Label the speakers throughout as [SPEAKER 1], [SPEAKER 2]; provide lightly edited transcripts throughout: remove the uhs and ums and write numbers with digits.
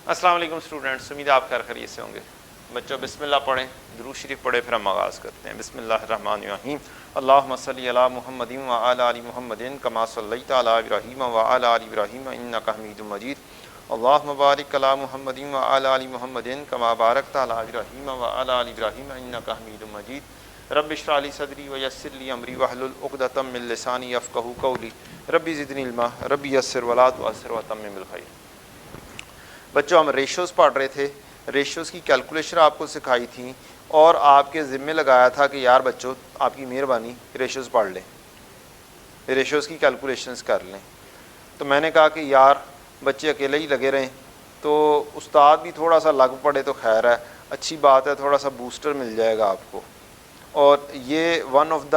[SPEAKER 1] अस्सलाम वालेकुम स्टूडेंट्स, उम्मीद है आप खैरियत से होंगे। बच्चों बिस्मिल्लाह पढ़ें, दुरूद शरीफ पढ़े, फिर हम आगाज़ करते हैं। बिस्मिल्लाहिर्रहमानिर्रहीम। अल्लाहुम्मा सल्ली अला मुहम्मदिन व अला आलि मुहम्मदिन कमा सल्लैता अला इब्राहीम व अला आलि इब्राहीम इन्नका हमीदुम मजीद। अल्लाहुम्मा बारिक अला मुहम्मदिन व अला आलि मुहम्मदिन कमा बारकता अला इब्राहीम व अला आलि इब्राहीम इन्नका हमीदुम मजीद। रब्बि इश्रह ली सदरी व यस्सिर ली अमरी वहलुल उक़दतम मिन लिसानी यफ़क़हू क़ौली। रब्बि ज़िदनी इल्मा रब्बि यस्सिर वला तुअस्सिर व तम्मिम बिल खैर। बच्चों हम रेशोज़ पढ़ रहे थे, रेशोज़ की कैलकुलेशन आपको सिखाई थी और आपके ज़िम्मे लगाया था कि यार बच्चों आपकी मेहरबानी रेशोज़ पढ़ लें, रेशोज़ की कैलकुलेशंस कर लें। तो मैंने कहा कि यार बच्चे अकेले ही लगे रहें, तो उस्ताद भी थोड़ा सा लग पड़े तो खैर है, अच्छी बात है, थोड़ा सा बूस्टर मिल जाएगा आपको। और ये one of the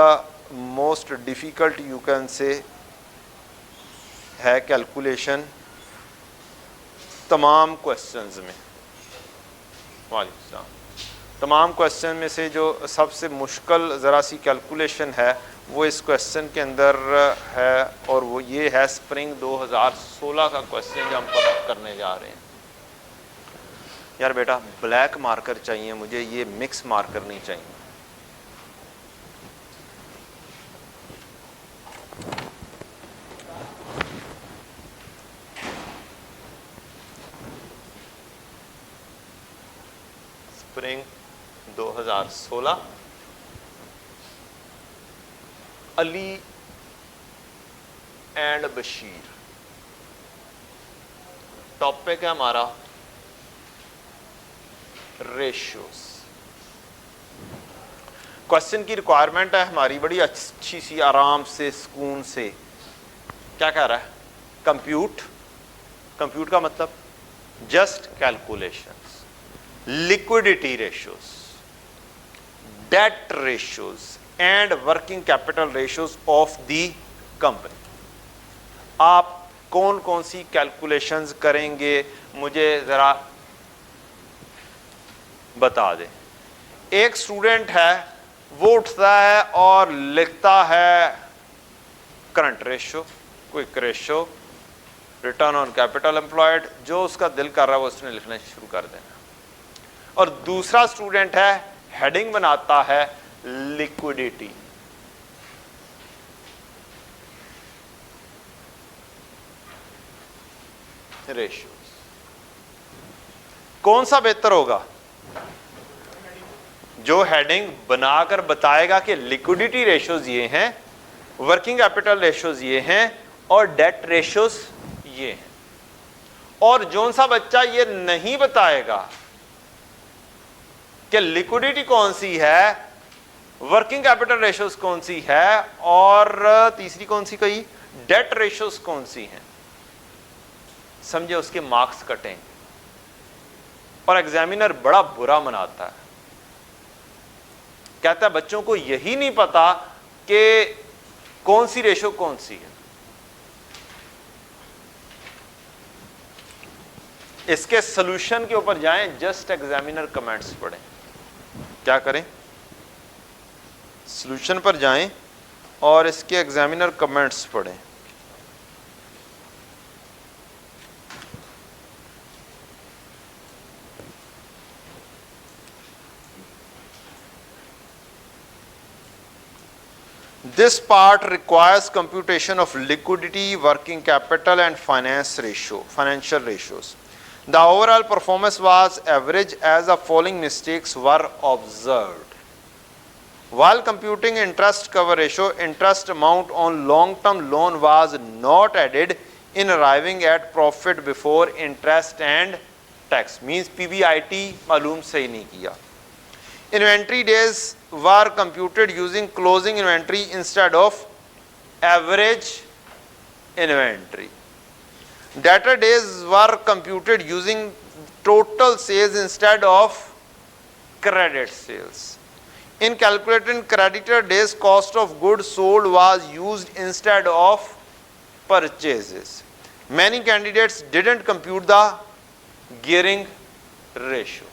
[SPEAKER 1] most difficult you can say है कैलकुलेशन तमाम क्वेश्चंस में। वालेकुम सलाम। तमाम क्वेश्चन में से जो सबसे मुश्किल ज़रा सी कैलकुलेशन है वो इस क्वेश्चन के अंदर है, और वो ये है स्प्रिंग 2016 का क्वेश्चन जो हम करने जा रहे हैं। यार बेटा ब्लैक मार्कर चाहिए मुझे, ये मिक्स मार्कर नहीं चाहिए। Spring 2016 Ali and Bashir topic है हमारा रेशियोज। क्वेश्चन की रिक्वायरमेंट है हमारी बड़ी अच्छी सी, आराम से, सुकून से। क्या कह रहा है? कंप्यूट, कंप्यूट का मतलब just calculations, liquidity ratios, debt ratios and working capital ratios of the company। आप कौन कौन सी कैलकुलेशंस करेंगे मुझे ज़रा बता दें। एक स्टूडेंट है, वो उठता है और लिखता है current ratio, quick ratio, return on capital employed, जो उसका दिल कर रहा है वो उसने लिखना शुरू कर देना। और दूसरा स्टूडेंट है, हेडिंग बनाता है लिक्विडिटी। रेशियोज। कौन सा बेहतर होगा? जो हेडिंग बनाकर बताएगा कि लिक्विडिटी रेशियोज ये हैं, वर्किंग कैपिटल रेशियोज ये हैं और डेट रेशियोज ये हैं। और जौन सा बच्चा ये नहीं बताएगा कि लिक्विडिटी कौन सी है, वर्किंग कैपिटल रेशियोज कौन सी है और तीसरी कौन सी कही, डेट रेशियोज कौन सी हैं, समझे, उसके मार्क्स कटेंगे। और एग्जामिनर बड़ा बुरा मनाता है, कहता है बच्चों को यही नहीं पता कि कौन सी रेशियो कौन सी है। इसके सॉल्यूशन के ऊपर जाएं, जस्ट एग्जामिनर कमेंट्स पढ़ें। क्या करें? सॉल्यूशन पर जाएं और इसके एग्जामिनर कमेंट्स पढ़ें। This part requires computation of liquidity, working capital and financial ratios. The overall performance was average as the following mistakes were observed. While computing interest cover ratio, interest amount on long-term loan was not added in arriving at profit before interest and tax. Means PBIT मालूम सही नहीं किया. Inventory days were computed using closing inventory instead of average inventory. Debtor days were computed using total sales instead of credit sales. In calculating creditor days, cost of goods sold was used instead of purchases. Many candidates didn't compute the gearing ratio.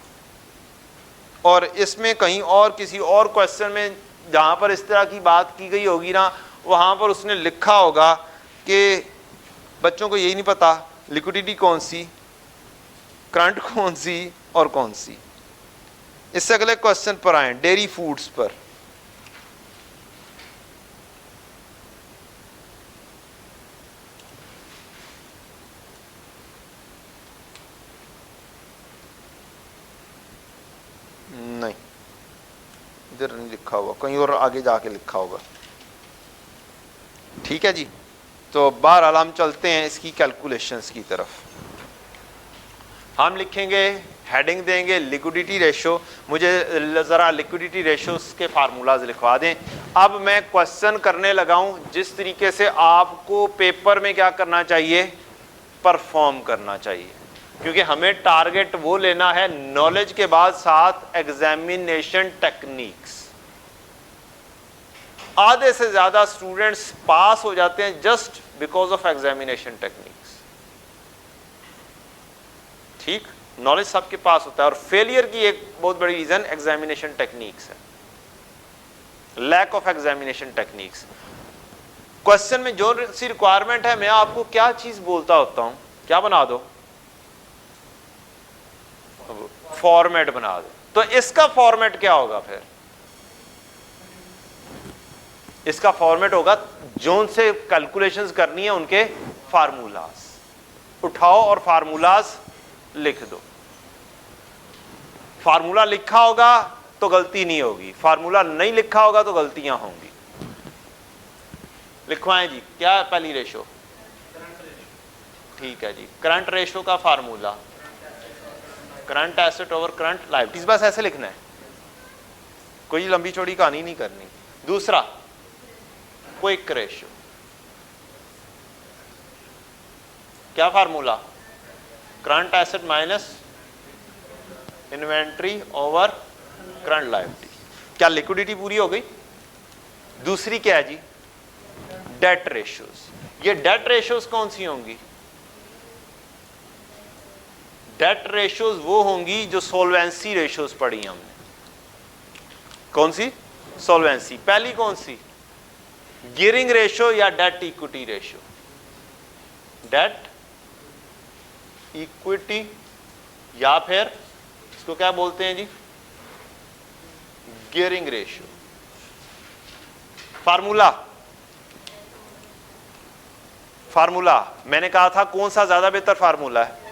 [SPEAKER 1] और इसमें कहीं और किसी और question में जहाँ पर इस तरह की बात की गई होगी ना, वहाँ पर उसने लिखा होगा कि बच्चों को यही नहीं पता लिक्विडिटी कौन सी, करंट कौन सी और कौन सी। इससे अगले क्वेश्चन पर आए, डेयरी फूड्स पर। नहीं, इधर नहीं लिखा हुआ, कहीं और आगे जाके लिखा होगा। ठीक है जी, तो बहरहाल हम चलते हैं इसकी कैलकुलेशंस की तरफ। हम लिखेंगे, हेडिंग देंगे लिक्विडिटी रेशो। मुझे ज़रा लिक्विडिटी रेशोस के फार्मूलाज लिखवा दें। अब मैं क्वेश्चन करने लगा हूं जिस तरीके से आपको पेपर में क्या करना चाहिए, परफॉर्म करना चाहिए, क्योंकि हमें टारगेट वो लेना है नॉलेज के बाद साथ एग्जामिनेशन टेक्निक्स। आधे से ज्यादा स्टूडेंट्स पास हो जाते हैं just because of examination techniques. ठीक, नॉलेज सबके पास होता है और फेलियर की एक बहुत बड़ी रीजन एग्जामिनेशन टेक्निक्स है, lack of examination techniques. Question में जो सी रिक्वायरमेंट है, मैं आपको क्या चीज बोलता होता हूं, क्या बना दो, फॉर्मेट बना दो। तो इसका फॉर्मेट क्या होगा फिर, इसका फॉर्मेट होगा जोन से कैलकुलेशंस करनी है उनके फार्मूलाज उठाओ और फार्मूलाज लिख दो। फार्मूला लिखा होगा तो गलती नहीं होगी, फार्मूला नहीं लिखा होगा तो गलतियां होंगी। लिखवाएं जी, क्या है पहली रेशो, ठीक है जी, करंट रेशो का formula current asset over current liabilities, बस ऐसे लिखना है, कोई लंबी चौड़ी कहानी नहीं करनी। दूसरा क्विक रेशो, क्या formula, current asset minus inventory over current liability. क्या लिक्विडिटी पूरी हो गई। दूसरी क्या है जी, डेट रेशियोज। ये डेट रेशियोज कौन सी होंगी, डेट रेशियोज वो होंगी जो सोल्वेंसी रेशियोज पढ़ी हमने। कौन सी, सोल्वेंसी। पहली कौन सी, गियरिंग रेशियो या debt equity ratio, debt equity या फिर इसको क्या बोलते हैं जी, गियरिंग रेशियो। फार्मूला, फार्मूला मैंने कहा था कौन सा ज्यादा बेहतर फार्मूला है,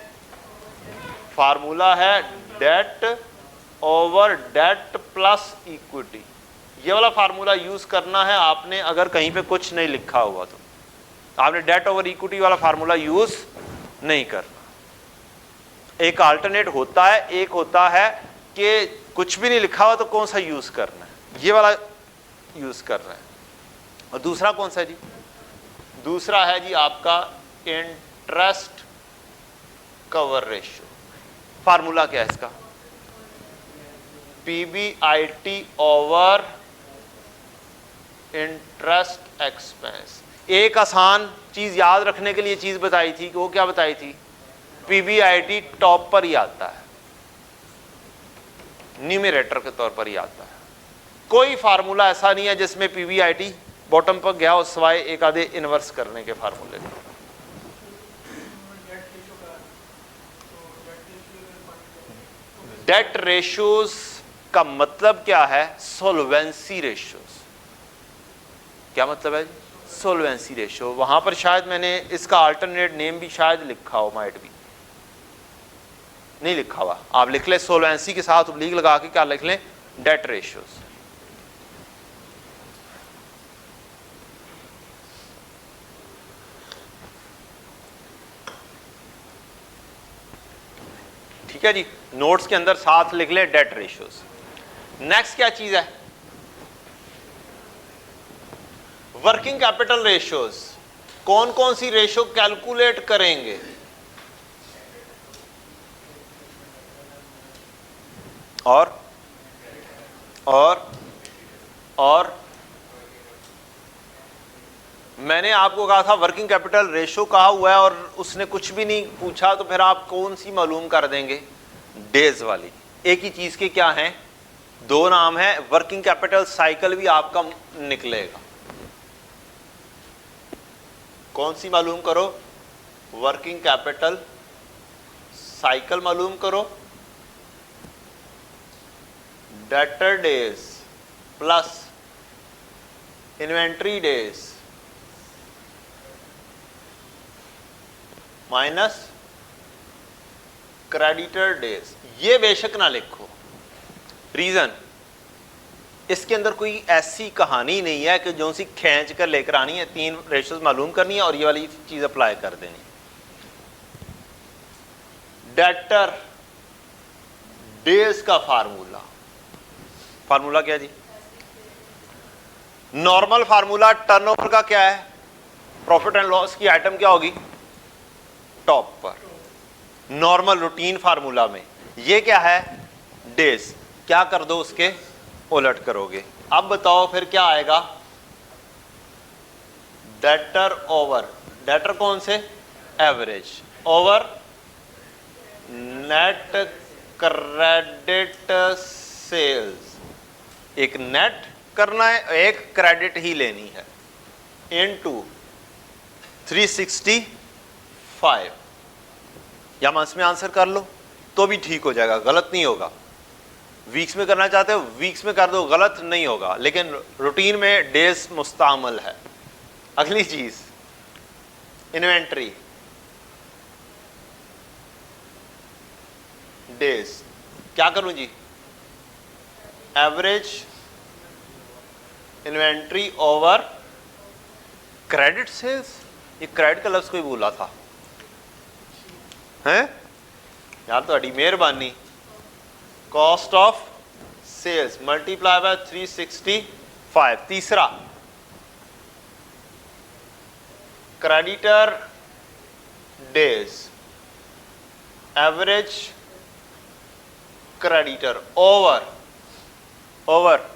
[SPEAKER 1] फार्मूला है debt over debt plus equity. ये वाला फार्मूला यूज करना है आपने, अगर कहीं पे कुछ नहीं लिखा हुआ तो आपने डेट ओवर इक्विटी वाला फार्मूला यूज नहीं करना। एक अल्टरनेट होता है, एक होता है कि कुछ भी नहीं लिखा हुआ तो कौन सा यूज करना है, ये वाला यूज कर रहे हैं। और दूसरा कौन सा है जी, दूसरा है जी आपका इंटरेस्ट कवर रेशियो। फार्मूला क्या है इसका, PBIT ओवर इंटरेस्ट एक्सपेंस। एक आसान चीज याद रखने के लिए चीज बताई थी, कि वो क्या बताई थी, PBIT टॉप पर ही आता है, न्यूमरेटर के तौर पर ही आता है। कोई फार्मूला ऐसा नहीं है जिसमें PBIT बॉटम पर गया और सिवाय एक आधे इनवर्स करने के फार्मूले के। डेट रेशियोज का मतलब क्या है, सोल्वेंसी रेशियोज। क्या मतलब है, सोल्वेंसी रेशियो। वहां पर शायद मैंने इसका अल्टरनेट नेम भी शायद लिखा हो, माइट भी नहीं लिखा हुआ, आप लिख ले सोल्वेंसी के साथ ओब्लिक लगा के क्या लिख लें, डेट रेशियोज। ठीक है जी, नोट्स के अंदर साथ लिख ले डेट रेशियोज। नेक्स्ट क्या चीज है, वर्किंग कैपिटल रेशियोज। कौन कौन सी रेशियो कैलकुलेट करेंगे, और मैंने आपको कहा था वर्किंग कैपिटल रेशियो कहा हुआ है और उसने कुछ भी नहीं पूछा, तो फिर आप कौन सी मालूम कर देंगे, डेज वाली। एक ही चीज के क्या हैं, दो नाम है, वर्किंग कैपिटल साइकिल भी आपका निकलेगा। कौन सी मालूम करो, वर्किंग कैपिटल साइकिल मालूम करो, debtor days plus inventory days minus creditor days. ये बेशक ना लिखो, रीजन इसके अंदर कोई ऐसी कहानी नहीं है कि जो सी खींच कर लेकर आनी है, 3 रेशोज मालूम करनी है और ये वाली चीज अप्लाई कर देनी। डेटर डेज का फार्मूला क्या जी? नॉर्मल फार्मूला टर्नओवर का क्या है? प्रॉफिट एंड लॉस की आइटम क्या होगी? टॉप पर। नॉर्मल रूटीन फार्मूला में ये क्या है? डेज। क्या कर दो उसके उलट करोगे। अब बताओ फिर क्या आएगा? डेटर ओवर, डेटर कौन से? Average over net credit sales. एक नेट करना है, एक क्रेडिट ही लेनी है, इनटू 365। या मंथ्स में आंसर कर लो तो भी ठीक हो जाएगा, गलत नहीं होगा। वीक्स में करना चाहते हो वीक्स में कर दो, गलत नहीं होगा, लेकिन रूटीन में डेज मुस्तामल है। अगली चीज इन्वेंट्री डेज। क्या करूं जी? Average inventory over credit sales. ये क्रेडिट का लफ्ज कोई बोला था हैं यार? तो अड़ी मेहरबानी। Cost of sales multiply by 365। तीसरा creditor days average creditor over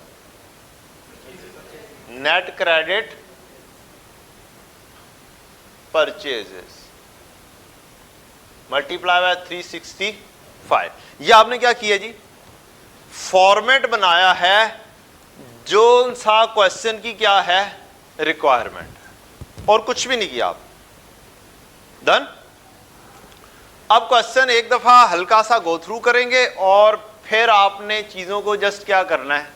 [SPEAKER 1] net credit purchases multiply by 365। ये आपने क्या किया जी? फॉर्मेट बनाया है जो सा क्वेश्चन की क्या है रिक्वायरमेंट, और कुछ भी नहीं किया आप। डन। अब क्वेश्चन एक दफा हल्का सा गो थ्रू करेंगे और फिर आपने चीजों को जस्ट क्या करना है,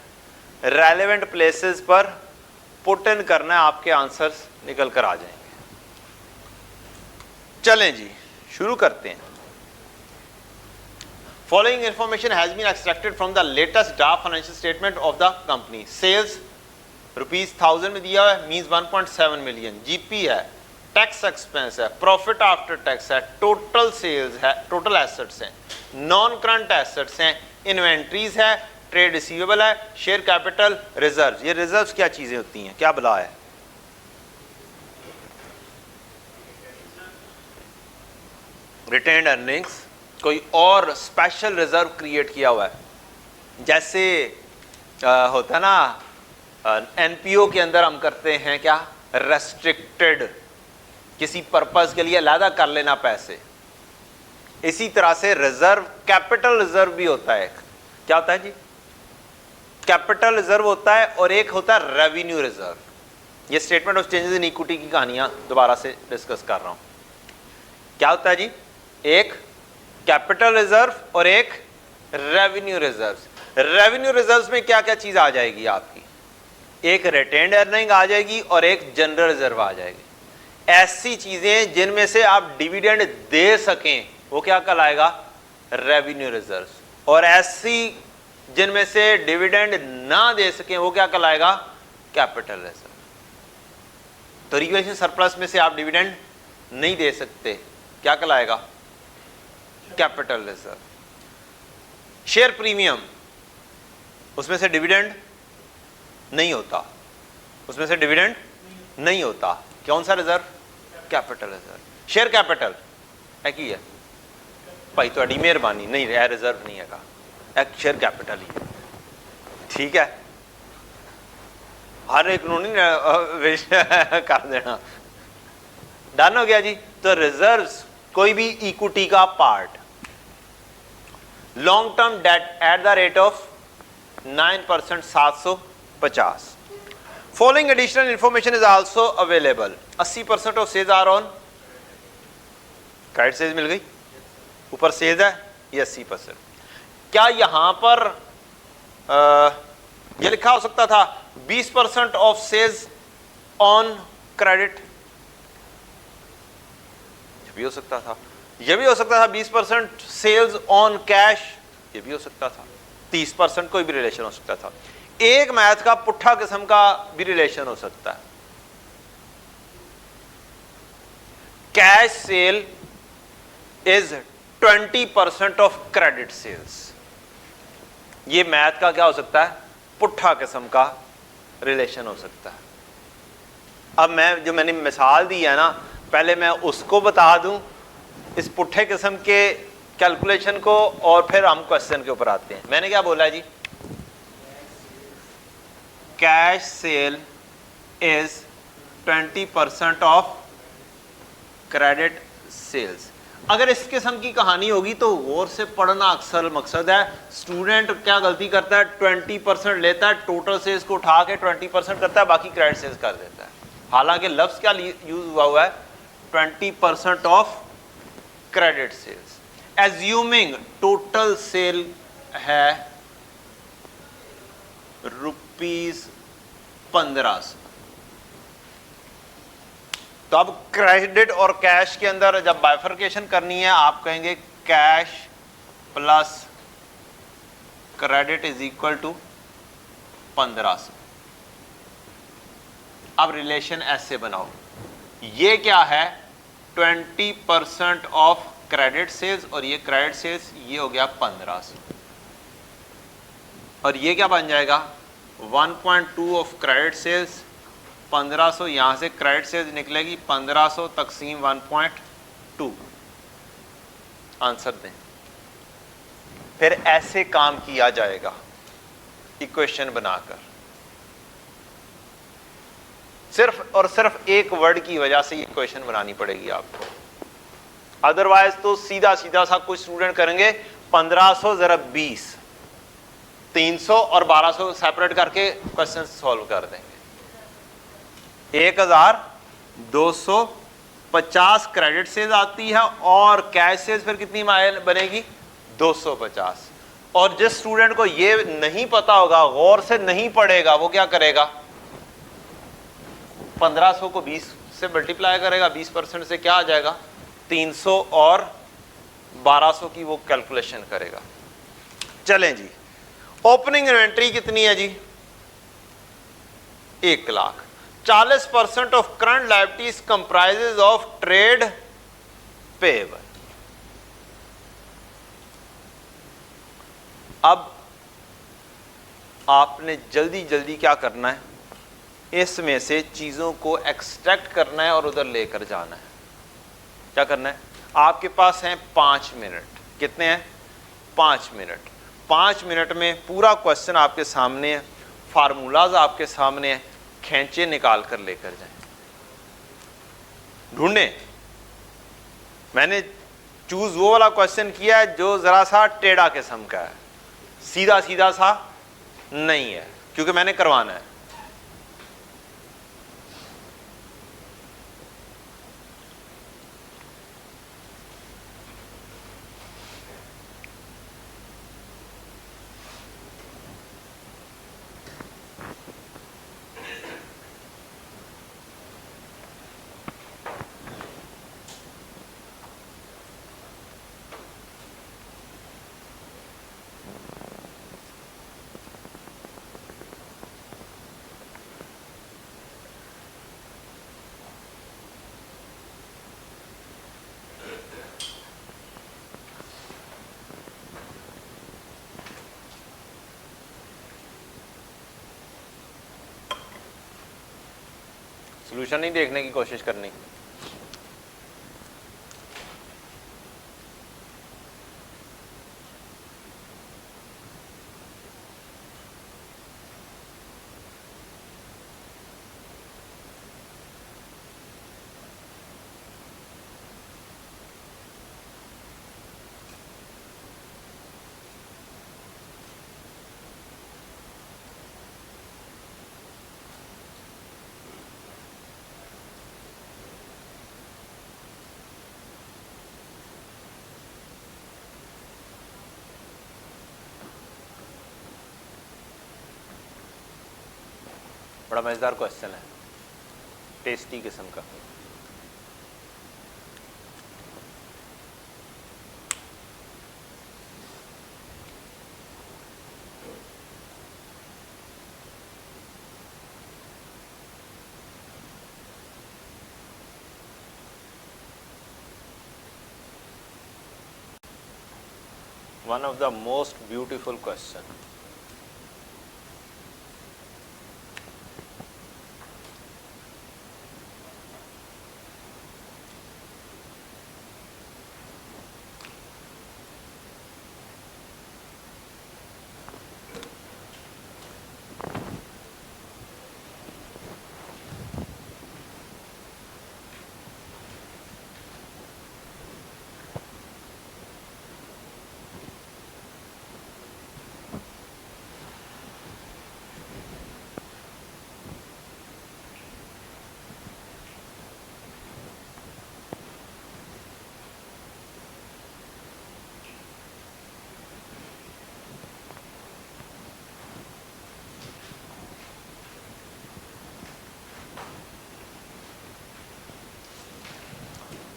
[SPEAKER 1] रेलेवेंट प्लेसेस पर पुट इन करना है, आपके आंसर्स निकल कर आ जाएंगे। चलें जी शुरू करते हैं। Following information has been extracted from the latest draft financial statement of the company. Sales ₹1000 में दिया हुआ है, मींस 1.7 मिलियन। जीपी है, टैक्स एक्सपेंस है, प्रॉफिट आफ्टर टैक्स है, टोटल सेल्स है, टोटल एसेट्स हैं, नॉन करंट एसेट्स हैं, इन्वेंट्रीज है, ट्रेड रिसीवेबल है, शेयर कैपिटल, रिजर्व। ये रिजर्व क्या चीजें होती हैं, क्या बला है? Retained earnings. कोई और स्पेशल रिजर्व क्रिएट किया हुआ है, जैसे होता है ना एनपीओ के अंदर हम करते हैं क्या, रेस्ट्रिक्टेड, किसी पर्पस के लिए अलहदा कर लेना पैसे। इसी तरह से रिजर्व, कैपिटल रिजर्व भी होता है। क्या होता है जी? कैपिटल रिजर्व होता है और एक होता है रेवेन्यू रिजर्व। ये statement of changes in equity की कहानियां दोबारा से डिस्कस कर रहा हूं। क्या होता है जी? एक कैपिटल रिजर्व और एक रेवेन्यू रिजर्व। रेवेन्यू रिजर्व में क्या क्या चीज आ जाएगी आपकी? एक रिटेन्ड अर्निंग आ जाएगी और एक जनरल रिजर्व आ जाएगी। ऐसी चीजें जिनमें से आप डिविडेंड दे सकें वो क्या कहलाएगा? Revenue reserve. और ऐसी जिनमें से डिविडेंड ना दे सकें वो क्या कहलाएगा? Capital reserve. तो रिक्वेशन सरप्लस में से आप डिविडेंड नहीं दे सकते, क्या कहलाएगा? Capital reserve. शेयर प्रीमियम, उसमें से डिविडेंड नहीं होता, उसमें से डिविडेंड नहीं होता। कौन सा reserve? Capital reserve. Share capital है की है भाई, थोड़ी मेहरबानी नहीं है, रिजर्व नहीं है का, एक शेयर कैपिटल ही है। ठीक है, हर एक नहीं कर देना। डन हो गया जी। तो रिजर्व्स कोई भी इक्विटी का part. Long term debt at the rate of 9% 750। Following additional information is also available. 80% of sales are on credit sales मिल गई, ऊपर सेल्स है ये 80%। क्या यहां पर ये लिखा हो सकता था 20% ऑफ सेल्स ऑन क्रेडिट? ये भी हो सकता था। ये भी हो सकता था 20% सेल्स ऑन कैश, ये भी हो सकता था। 30% कोई भी रिलेशन हो सकता था। एक मैथ का पुट्ठा किस्म का भी रिलेशन हो सकता है। Cash sale is 20% of credit sales. ये मैथ का क्या हो सकता है? पुट्ठा किस्म का रिलेशन हो सकता है। अब मैं जो मैंने मिसाल दी है ना, पहले मैं उसको बता दूं इस पुट्ठे किस्म के कैलकुलेशन को, और फिर हम क्वेश्चन के ऊपर आते हैं। मैंने क्या बोला है जी? Cash sale is 20% of credit sales. अगर इस किस्म की कहानी होगी तो गौर से पढ़ना अक्सर मकसद है। स्टूडेंट क्या गलती करता है? 20% लेता है, टोटल सेल्स को उठा के 20% करता है, बाकी क्रेडिट सेल्स कर देता है। हालांकि लफ्ज क्या यूज हुआ है? 20% of credit sales. Assuming total sale है ₹1500। तो अब क्रेडिट और कैश के अंदर जब बाइफर्केशन करनी है, आप कहेंगे cash plus credit is equal to 1500। अब रिलेशन ऐसे बनाओ, ये क्या है? 20% ऑफ क्रेडिट सेल्स, और ये क्रेडिट सेल्स, ये हो गया 1500। और ये क्या बन जाएगा? 1.2 ऑफ क्रेडिट सेल्स, 1500 यहां से क्रेडिट सेल्स निकलेगी, 1500 तकसीम 1.2। आंसर दें। फिर ऐसे काम किया जाएगा इक्वेशन बनाकर। सिर्फ और सिर्फ एक वर्ड की वजह से ये इक्वेशन बनानी पड़ेगी आपको, अदरवाइज तो सीधा सीधा सा कुछ स्टूडेंट करेंगे 1500 जरा 20, 300 और 1200 सेपरेट करके क्वेश्चन सॉल्व कर देंगे। 1250 क्रेडिट सेल्स आती है और कैश सेल्स फिर कितनी बनेगी? 250। और जिस स्टूडेंट को ये नहीं पता होगा, गौर से नहीं पढ़ेगा, वो क्या करेगा? 1500 को 20 से मल्टीप्लाई करेगा, 20% से क्या आ जाएगा? 300 और 1200 की वो कैलकुलेशन करेगा। चलें जी, ओपनिंग इन्वेंट्री कितनी है जी? 1 lakh. 40% of current liabilities comprises of trade payable. अब आपने जल्दी जल्दी क्या करना है? इसमें से चीजों को एक्सट्रैक्ट करना है और उधर लेकर जाना है। क्या करना है? आपके पास हैं 5 मिनट। कितने हैं? 5 मिनट। 5 मिनट में पूरा क्वेश्चन आपके सामने है, फार्मूलाज आपके सामने है, खींचे निकाल कर लेकर जाएं। ढूंढें। मैंने चूज वो वाला क्वेश्चन किया है जो जरा सा टेढ़ा किस्म का है, सीधा सीधा सा नहीं है, क्योंकि मैंने करवाना है। सोल्यूशन नहीं देखने की कोशिश करनी। बड़ा मज़ेदार क्वेश्चन है, टेस्टी किस्म का। One of the most beautiful question.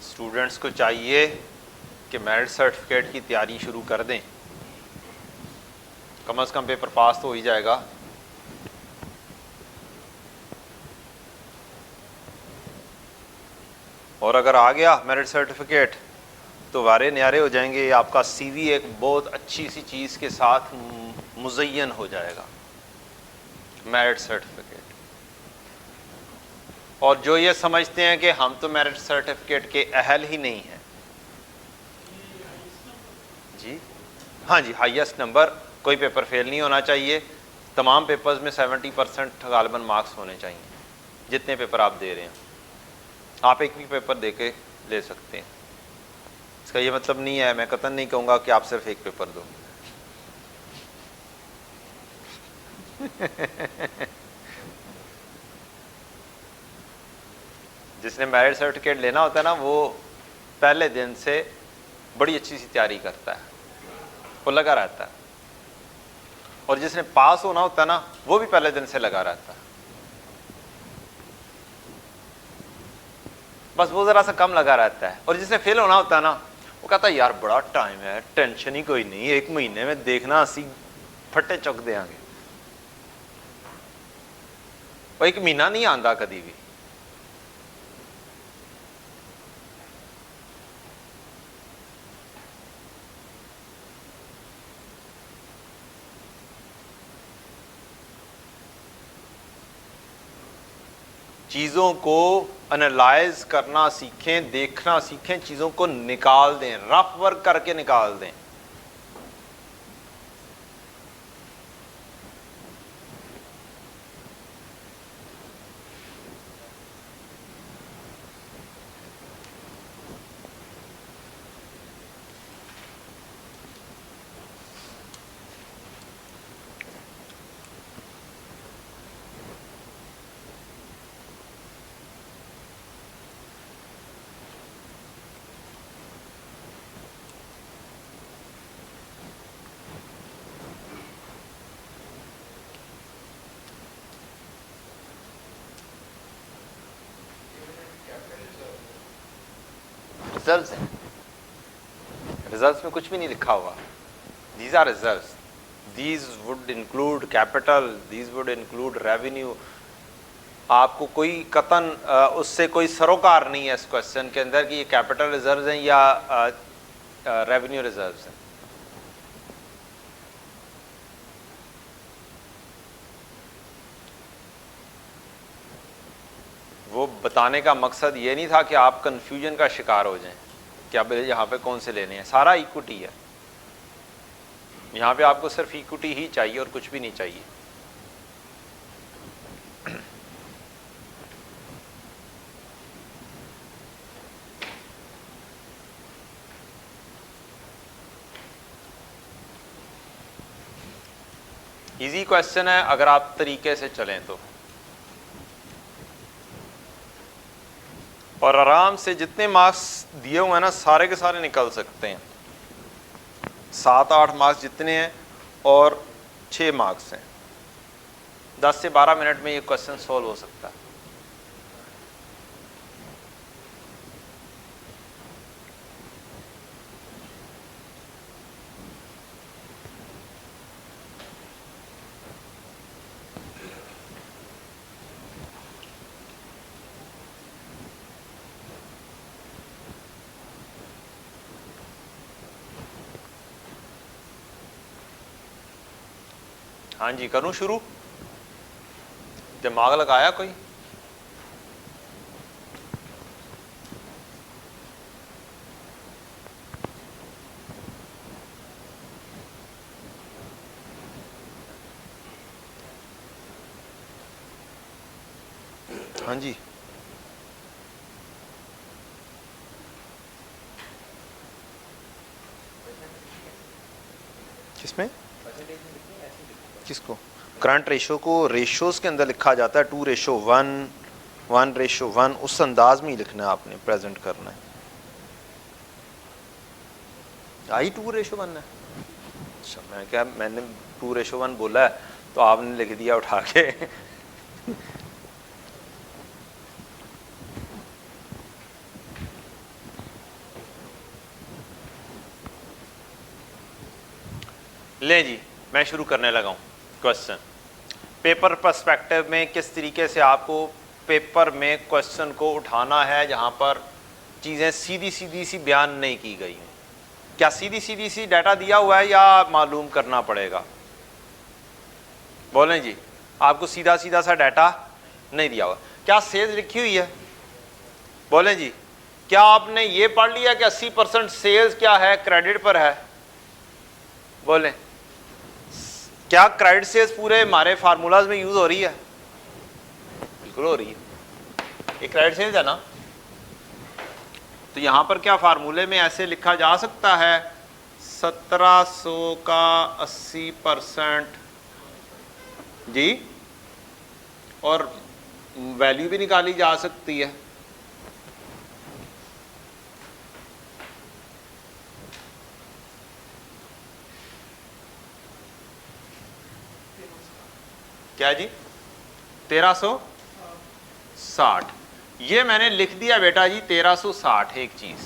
[SPEAKER 1] Students को चाहिए कि मेरिट सर्टिफिकेट की तैयारी शुरू कर दें, कम से कम पेपर पास तो हो ही जाएगा। और अगर आ गया मेरिट सर्टिफिकेट तो वारे न्यारे हो जाएंगे, आपका सीवी एक बहुत अच्छी सी चीज़ के साथ मुज़य्यन हो जाएगा, मेरिट सर्टिफिकेट। और जो ये समझते हैं कि हम तो मेरिट सर्टिफिकेट के अहल ही नहीं हैं जी, हाँ जी, हाईएस्ट नंबर, कोई पेपर फेल नहीं होना चाहिए, तमाम पेपर्स में 70% गालिबन मार्क्स होने चाहिए, जितने पेपर आप दे रहे हैं। आप एक भी पेपर दे के ले सकते हैं, इसका ये मतलब नहीं है, मैं कतई नहीं कहूँगा कि आप सिर्फ एक पेपर दो। जिसने मेरिट सर्टिफिकेट लेना होता है ना, वो पहले दिन से बड़ी अच्छी सी तैयारी करता है, वो लगा रहता है। और जिसने पास होना होता है ना, वो भी पहले दिन से लगा रहता है, बस वो ज़रा सा कम लगा रहता है। और जिसने फेल होना होता है ना, वो कहता है यार बड़ा टाइम है, टेंशन ही कोई नहीं, एक महीने में देखना असी फट्टे चुक देंगे। वो एक महीना नहीं आंदा कभी भी। चीज़ों को एनालाइज करना सीखें, देखना सीखें, चीज़ों को निकाल दें, रफ वर्क करके निकाल दें। रिजल्ट्स हैं, रिजल्ट्स में कुछ भी नहीं लिखा हुआ, these are results, these would include capital, these would include revenue. आपको कोई कतन उससे कोई सरोकार नहीं है इस क्वेश्चन के अंदर कि ये कैपिटल रिजर्व्स हैं या रेवेन्यू रिजर्व्स हैं। वो बताने का मकसद ये नहीं था कि आप कंफ्यूजन का शिकार हो जाएं कि अब यहाँ पे कौन से लेने हैं, सारा इक्विटी है यहाँ पे, आपको सिर्फ इक्विटी ही चाहिए और कुछ भी नहीं चाहिए। इजी क्वेश्चन है अगर आप तरीके से चलें तो, और आराम से जितने मार्क्स दिए हुए हैं ना सारे के सारे निकल सकते हैं। 7-8 मार्क्स जितने हैं और 6 मार्क्स हैं, 10 से 12 मिनट में ये क्वेश्चन सॉल्व हो सकता है। हाँ जी, करूं शुरू? दिमाग लगाया कोई? हाँ जी, किसमें? किसको? करंट रेशो को रेशोज के अंदर लिखा जाता है 2:1, 1:1, उस अंदाज में ही लिखना है आपने, प्रेजेंट करना है। आई 2:1 है? अच्छा, मैंने 2:1 बोला है तो आपने लिख दिया उठा के। ले जी, मैं शुरू करने लगा हूं क्वेश्चन। पेपर पर्सपेक्टिव में किस तरीके से आपको पेपर में क्वेश्चन को उठाना है जहां पर चीज़ें सीधी सीधी सी बयान नहीं की गई हैं। क्या सीधी सीधी सी डाटा दिया हुआ है या मालूम करना पड़ेगा? बोलें जी, आपको सीधा सीधा सा डाटा नहीं दिया हुआ। क्या सेल्स लिखी हुई है? बोलें जी, क्या आपने ये पढ़ लिया कि 80% सेल्स क्या है, क्रेडिट पर है? बोलें, क्या क्रेडिट सेल्स पूरे हमारे फार्मूलाज में यूज हो रही है? बिल्कुल हो रही है, ये क्रेडिट सेल्स है ना। तो यहां पर क्या फार्मूले में ऐसे लिखा जा सकता है 1700 का 80% जी, और वैल्यू भी निकाली जा सकती है। क्या जी? 1360। ये मैंने लिख दिया बेटा जी 1360 एक चीज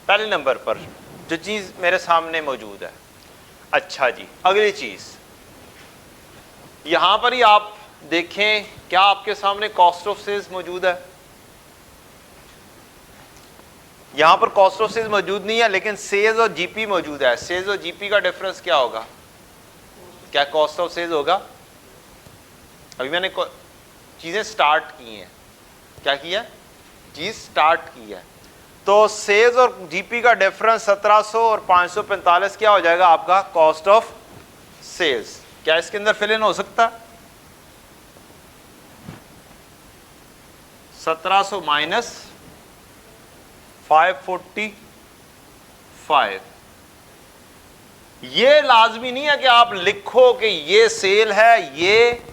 [SPEAKER 1] पहले नंबर पर जो चीज मेरे सामने मौजूद है। अच्छा जी, अगली चीज यहां पर ही आप देखें, क्या आपके सामने कॉस्ट ऑफ सेल्स मौजूद है? यहां पर कॉस्ट ऑफ सेल्स मौजूद नहीं है, लेकिन सेल्स और जीपी मौजूद है। सेल्स और जीपी का डिफरेंस क्या होगा? क्या कॉस्ट ऑफ सेल्स होगा? अभी मैंने चीजें स्टार्ट की हैं। क्या किया? चीज स्टार्ट की है। तो सेल्स और जीपी का डिफरेंस 1700 और 545 क्या हो जाएगा आपका? Cost of sales. क्या इसके अंदर फिल इन हो सकता? 1700 माइनस 545। ये लाजमी नहीं है कि आप लिखो कि ये सेल है, ये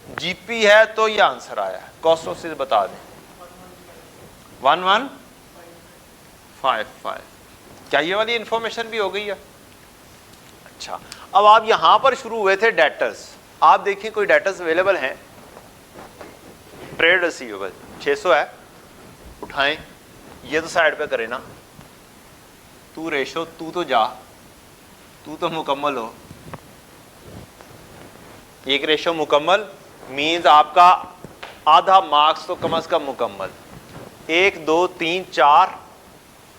[SPEAKER 1] जीपी है, तो ये आंसर आया है। कॉस्ट ऑफ सेल्स बता दें 1155। क्या ये वाली इंफॉर्मेशन भी हो गई है? अच्छा, अब आप यहां पर शुरू हुए थे डेटर्स। आप देखिए कोई डेटर्स अवेलेबल हैं? ट्रेड रिसीवेबल 600 है, उठाएं। ये तो साइड पे करें ना, तू रेशो, तू तो जा, तू तो मुकम्मल हो। एक रेशो मुकम्मल मीन्स आपका आधा मार्क्स तो कम से कम मुकम्मल। 1 2 3 4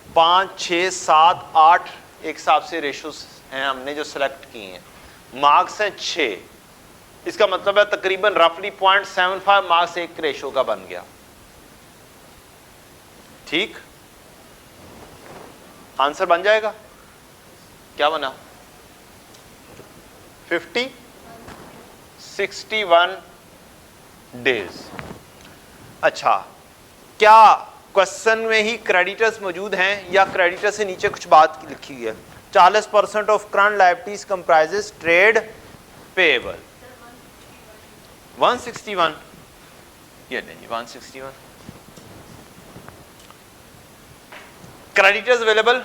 [SPEAKER 1] 5 6 7 8 एक हिसाब से रेशोस हैं हमने जो सिलेक्ट किए हैं। मार्क्स हैं 6, इसका मतलब है तकरीबन रफली 0.75 मार्क्स एक रेशो का बन गया। ठीक, आंसर बन जाएगा। क्या बना? 61 डेज। अच्छा, क्या क्वेश्चन में ही क्रेडिटर्स मौजूद हैं या क्रेडिटर से नीचे कुछ बात लिखी हुई है? 40% of current liabilities comprises trade payable. 161, ये नहीं 161। क्रेडिटर्स अवेलेबल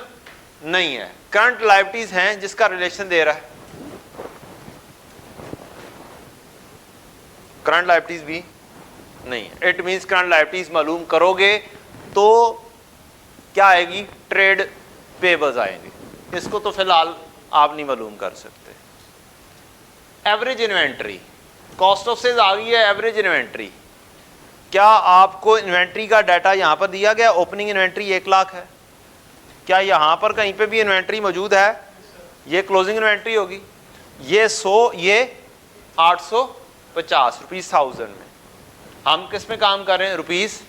[SPEAKER 1] नहीं है, करंट लायबिलिटीज हैं जिसका रिलेशन दे रहा है। करंट लायबिलिटीज भी नहीं है। इट मीन्स करंट लायबिलिटीज मालूम करोगे तो क्या आएगी, ट्रेड पेबल्स आएंगे। इसको तो फिलहाल आप नहीं मालूम कर सकते। Average inventory, cost of sales आ गई है। एवरेज इन्वेंट्री, क्या आपको इन्वेंट्री का डाटा यहां पर दिया गया? ओपनिंग इन्वेंट्री 1 लाख है। क्या यहां पर कहीं पे भी इन्वेंट्री मौजूद है? ये क्लोजिंग इन्वेंट्री होगी। ये 100, ये 850 रुपीज 1000 में। हम किस में काम कर रहे हैं? रुपीज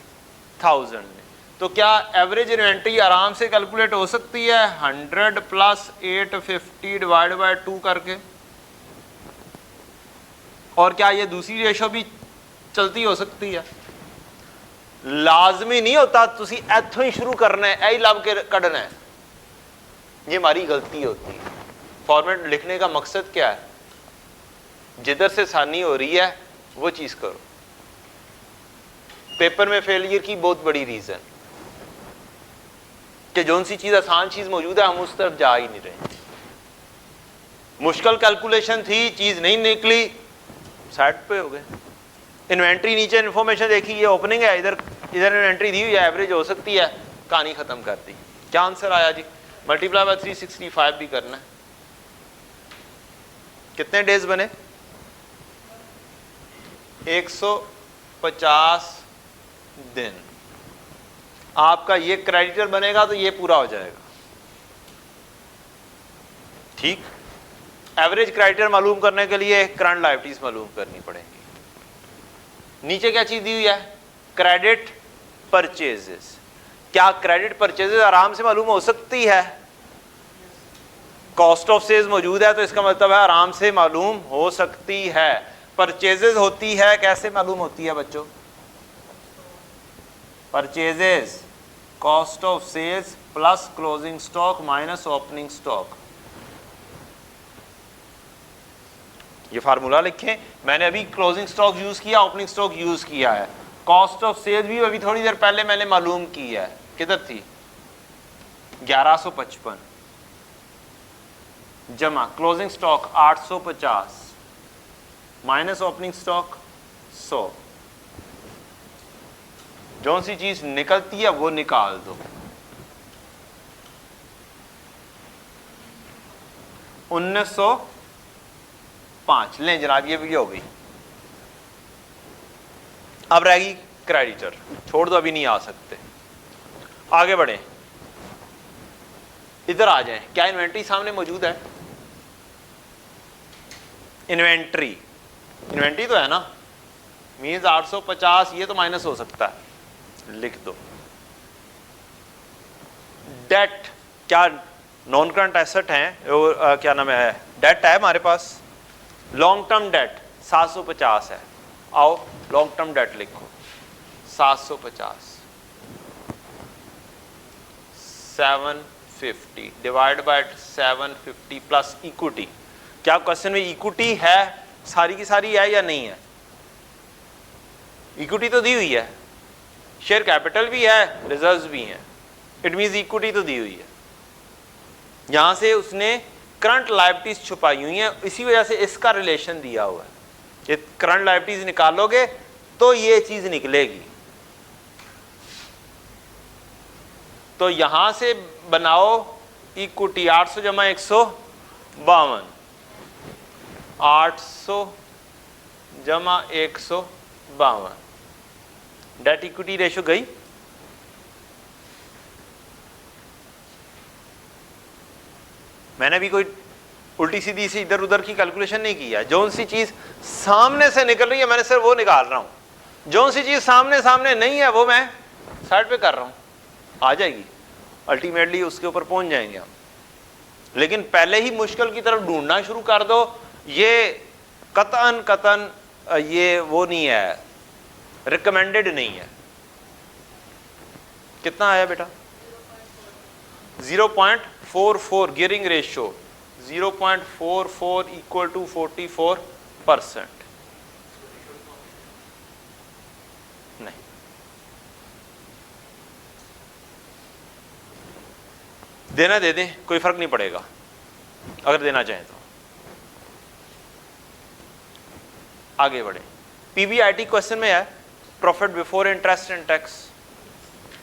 [SPEAKER 1] 1000 में। तो क्या एवरेज इन्वेंट्री आराम से कैलकुलेट हो सकती है 100 प्लस 850 डिवाइड बाय 2 करके? और क्या ये दूसरी रेशो भी चलती हो सकती है? लाजमी नहीं होता तुसी इथों ही शुरू करना है, यही लब के कढ़ना है। ये हमारी गलती होती है। फॉर्मेट लिखने का मकसद क्या है? जिधर से आसानी हो रही है वो चीज करो। पेपर में फेलियर की बहुत बड़ी रीजन कि जो सी चीज आसान चीज मौजूद है हम उस तरफ जा ही नहीं रहे। मुश्किल कैलकुलेशन थी, चीज नहीं निकली, साइड पे हो गए। इन्वेंट्री नीचे इंफॉर्मेशन देखी, ये ओपनिंग है, इधर इधर इन्वेंट्री दी हुई है, एवरेज हो सकती है, कहानी खत्म कर दी। क्या आंसर आया जी? मल्टीप्लाई बाय 365 भी करना है। कितने डेज बने? 150 दिन। आपका ये क्रेडिटर बनेगा तो ये पूरा हो जाएगा। ठीक। एवरेज क्रेडिटर मालूम करने के लिए करंट लायबिलिटीज मालूम करनी पड़ेगी। नीचे क्या चीज दी हुई है? Credit purchases. क्या क्रेडिट परचेजेस आराम से मालूम हो सकती है? कॉस्ट ऑफ सेल्स मौजूद है तो इसका मतलब है आराम से मालूम हो सकती है। परचेजेस होती है, कैसे मालूम होती है बच्चों? Purchases cost of sales plus closing stock minus opening stock. ये फार्मूला लिखें। मैंने अभी क्लोजिंग स्टॉक यूज किया, ओपनिंग स्टॉक यूज किया है। कॉस्ट ऑफ सेल्स भी अभी थोड़ी देर पहले मैंने मालूम की है। किधर थी? 1155 जमा closing stock 850 minus opening stock 100। जो सी चीज निकलती है वो निकाल दो। 1905 लें जनाब, ये भी हो गई। अब रहेगी क्रेडिटर, छोड़ दो, अभी नहीं आ सकते। आगे बढ़े, इधर आ जाएं। क्या इन्वेंट्री सामने मौजूद है? इन्वेंट्री, इन्वेंट्री तो है ना, मीन्स 850, ये तो माइनस हो सकता है, लिख दो। डेट, क्या नॉन करंट एसेट है? क्या नाम है? डेट है हमारे पास। लॉन्ग टर्म डेट 750 है। आओ लॉन्ग टर्म डेट लिखो 750 750 डिवाइड बाय 750 प्लस इक्विटी। क्या क्वेश्चन में इक्विटी है सारी की सारी है या नहीं है? इक्विटी तो दी हुई है, शेयर कैपिटल भी है, रिजर्व्स भी हैं। इट मींस इक्विटी तो दी हुई है। यहां से उसने करंट लायबिलिटीज छुपाई हुई हैं, इसी वजह से इसका रिलेशन दिया हुआ है कि करंट लायबिलिटीज निकालोगे तो ये चीज निकलेगी। तो यहां से बनाओ इक्विटी 800 जमा 152, 800 जमा 152, डेट इक्विटी रेशो गई। मैंने भी कोई उल्टी सीधी सी इधर उधर की कैलकुलेशन नहीं की है। जो सी चीज सामने से निकल रही है मैंने सिर्फ वो निकाल रहा हूं। जो सी चीज सामने सामने नहीं है वो मैं साइड पे कर रहा हूं, आ जाएगी, अल्टीमेटली उसके ऊपर पहुंच जाएंगे हम। लेकिन पहले ही मुश्किल की तरफ ढूंढना शुरू कर दो, ये कतन ये वो नहीं है, रिकमेंडेड नहीं है। कितना आया बेटा? 0.44 गियरिंग रेशियो 0.44 इक्वल टू 44%। नहीं, देना दे दें, कोई फर्क नहीं पड़ेगा अगर देना चाहें तो। आगे बढ़े, पीबीआईटी क्वेश्चन में है profit before interest and tax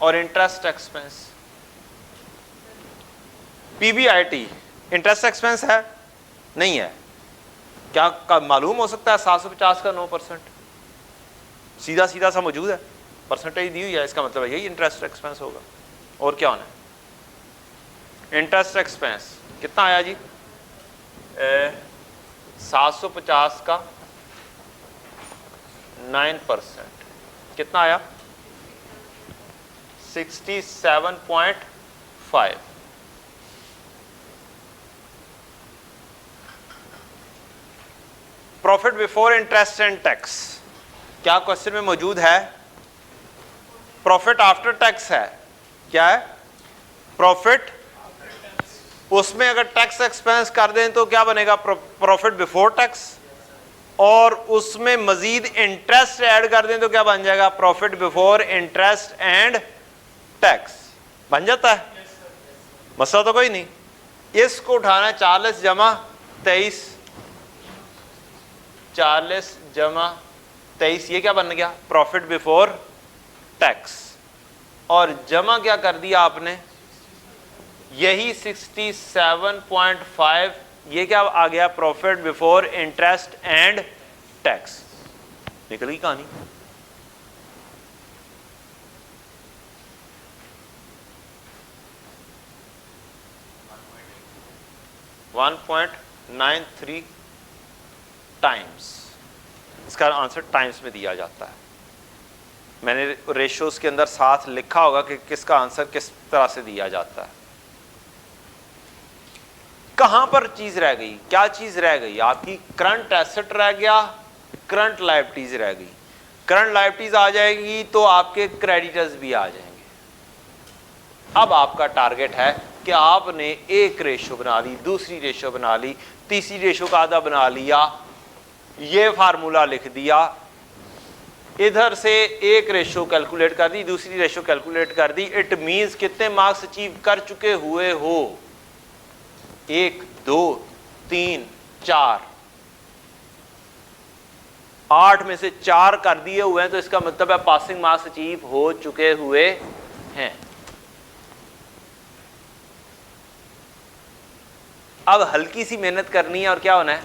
[SPEAKER 1] और interest expense. PBIT interest expense है नहीं है, क्या मालूम हो सकता है 750 का 9%, सीधा सीधा सा मौजूद है, परसेंटेज दी हुई है, इसका मतलब यही इंटरेस्ट एक्सपेंस होगा। और क्या होना है, इंटरेस्ट एक्सपेंस कितना आया जी, 750 का 9%, कितना आया 67.5। Profit before interest and tax क्या क्वेश्चन में मौजूद है, प्रॉफिट आफ्टर टैक्स है, क्या है प्रॉफिट, उसमें अगर टैक्स एक्सपेंस कर दें तो क्या बनेगा प्रॉफिट बिफोर टैक्स, और उसमें मजीद इंटरेस्ट ऐड कर दें तो क्या बन जाएगा profit before interest and tax, बन जाता है। मसला तो कोई नहीं, इसको उठाना है 40 जमा 23, 40 जमा 23, ये क्या बन गया प्रॉफिट बिफोर टैक्स, और जमा क्या कर दिया आपने, यही 67.5, ये क्या आ गया profit before interest and tax, निकल गई कहानी। $1.93 टाइम्स, इसका आंसर टाइम्स में दिया जाता है। मैंने रेशियोज के अंदर साथ लिखा होगा कि किसका आंसर किस तरह से दिया जाता है। कहां पर चीज रह गई, क्या चीज रह गई आपकी, करंट एसेट रह गया, करंट लायबिलिटीज रह गई। करंट लायबिलिटीज आ जाएगी तो आपके क्रेडिटर्स भी आ जाएंगे। अब आपका टारगेट है कि आपने एक रेशो बना ली, दूसरी रेशो बना ली, तीसरी रेशो का आधा बना लिया, ये फार्मूला लिख दिया, इधर से एक रेशो कैलकुलेट कर दी, दूसरी रेशो कैलकुलेट कर दी। इट मींस कितने मार्क्स अचीव कर चुके हुए हो, 1 2 3 4, 8 में से 4 कर दिए हुए हैं, तो इसका मतलब है पासिंग मार्क्स अचीव हो चुके हुए हैं। अब हल्की सी मेहनत करनी है और क्या होना है,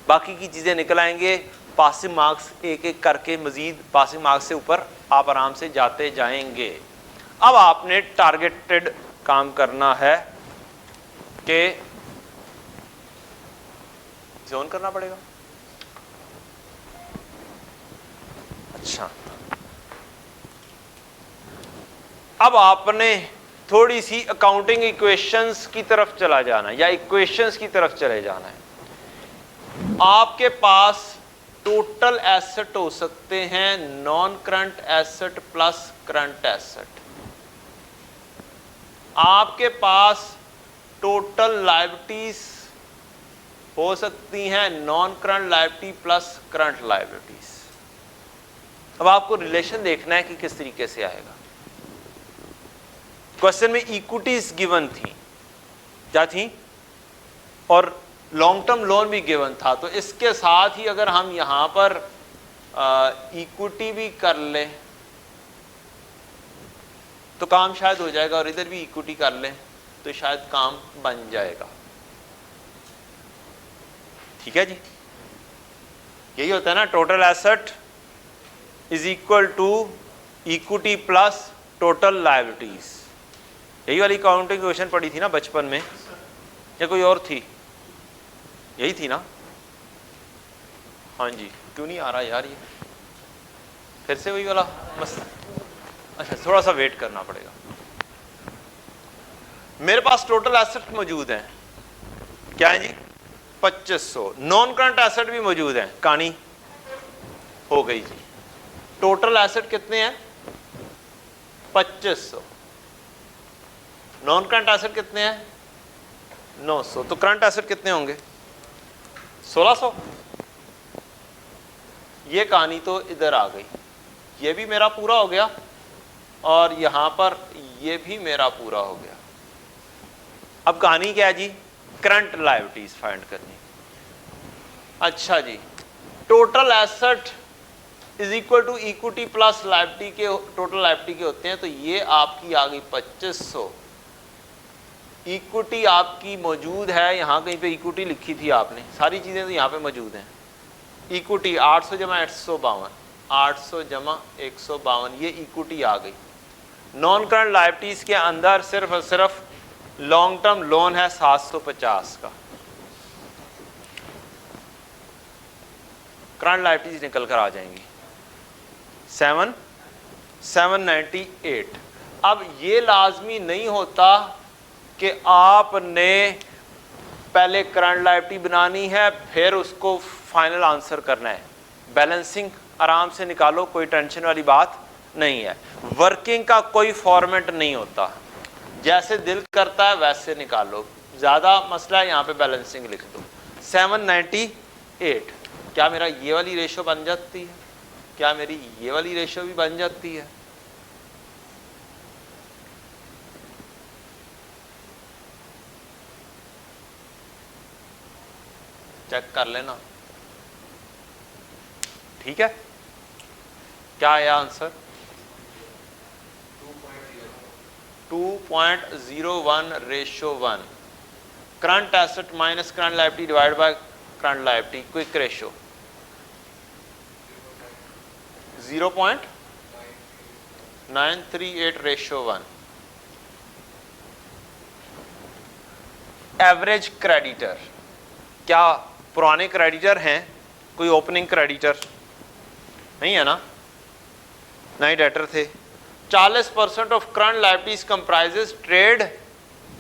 [SPEAKER 1] बाकी की चीजें निकल आएंगे, पासिंग मार्क्स एक एक करके मजीद पासिंग मार्क्स से ऊपर आप आराम से जाते जाएंगे। अब आपने टारगेटेड काम करना है कि जोन करना पड़ेगा। अच्छा, अब आपने थोड़ी सी अकाउंटिंग इक्वेशंस की तरफ चला जाना है या इक्वेशंस की तरफ चले जाना है। आपके पास टोटल एसेट हो सकते हैं non current asset plus current asset, आपके पास टोटल लायबिलिटीज हो सकती हैं non current liability plus current liabilities. अब आपको रिलेशन देखना है कि किस तरीके से आएगा। क्वेश्चन में इक्विटीज गिवन थी, क्या थी, और लॉन्ग टर्म लोन भी गिवन था, तो इसके साथ ही अगर हम यहां पर इक्विटी भी कर लें तो काम शायद हो जाएगा, और इधर भी इक्विटी कर लें तो शायद काम बन जाएगा। ठीक है जी, यही होता है ना, total asset is equal to equity plus total liabilities. यही वाली काउंटिंग क्वेश्चन पढ़ी थी ना बचपन में, या कोई और थी, यही थी ना। हाँ जी, क्यों नहीं आ रहा यार ये, फिर से वही वाला बस। अच्छा, थोड़ा सा वेट करना पड़ेगा। मेरे पास टोटल एसेट मौजूद हैं, क्या है जी 2500, नॉन करंट एसेट भी मौजूद हैं, कहानी हो गई जी। टोटल एसेट कितने हैं 2500, नॉन करंट एसेट कितने हैं 900, तो करंट एसेट कितने होंगे 1600। ये कहानी तो इधर आ गई, ये भी मेरा पूरा हो गया और यहां पर ये भी मेरा पूरा हो गया। अब कहानी क्या है जी, करंट लायबिलिटीज फाइंड करनी। अच्छा जी, total asset is equal to equity plus liability के, टोटल लायबिलिटी के होते हैं, तो ये आपकी आ गई 2500। इक्विटी आपकी मौजूद है, यहाँ कहीं पे इक्विटी लिखी थी आपने, सारी चीज़ें तो यहाँ पे मौजूद हैं। इक्विटी 800 जमा 152, 800 जमा 152, ये इक्विटी आ गई। नॉन करंट लायबिलिटीज़ के अंदर सिर्फ और सिर्फ लॉन्ग टर्म लोन है 750 का। करंट लायबिलिटीज निकल कर आ जाएंगी 798। अब ये लाजमी नहीं होता कि आपने पहले करंट लायबिलिटी बनानी है फिर उसको फाइनल आंसर करना है। बैलेंसिंग आराम से निकालो, कोई टेंशन वाली बात नहीं है। वर्किंग का कोई फॉर्मेट नहीं होता, जैसे दिल करता है वैसे निकालो, ज़्यादा मसला है यहाँ पे बैलेंसिंग लिख दो। 798, क्या मेरा ये वाली रेशो बन जाती है? क्या मेरी ये वाली रेशो भी बन जाती है? चेक कर लेना, ठीक है। क्या आया answer? 2.01 ratio 1। Current asset minus current liability divide by current liability, quick ratio 0.938 ratio 1। Average creditor, क्या पुराने क्रेडिटर हैं? कोई ओपनिंग क्रेडिटर नहीं है ना, नहीं डेटर थे। 40% of current liabilities comprises trade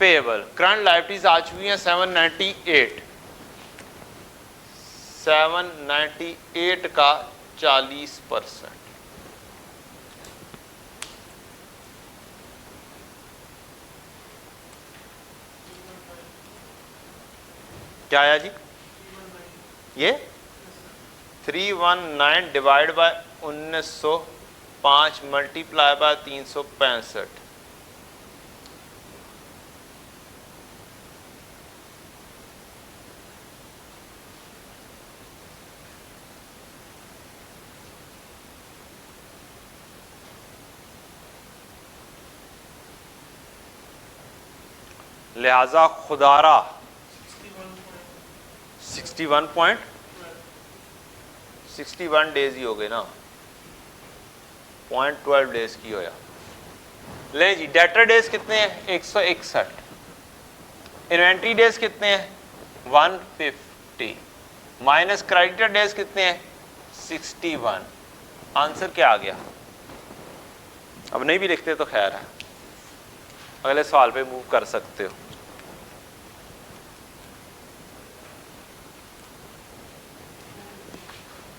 [SPEAKER 1] payable. Current liabilities आ चुकी हैं 798 का 40%। क्या आया जी? ये 319 डिवाइड बाय 1905 मल्टीप्लाई बाय 365। लिहाजा खुदारा 61 डेज ही हो गए ना, 0.12 डेज की होया। ले जी, डेटर डेज कितने हैं? 161। इन्वेंट्री डेज कितने हैं? 150 माइनस क्रेडिटर डेज कितने हैं? 61। आंसर क्या आ गया? अब नहीं भी लिखते तो खैर है, अगले सवाल पे मूव कर सकते हो।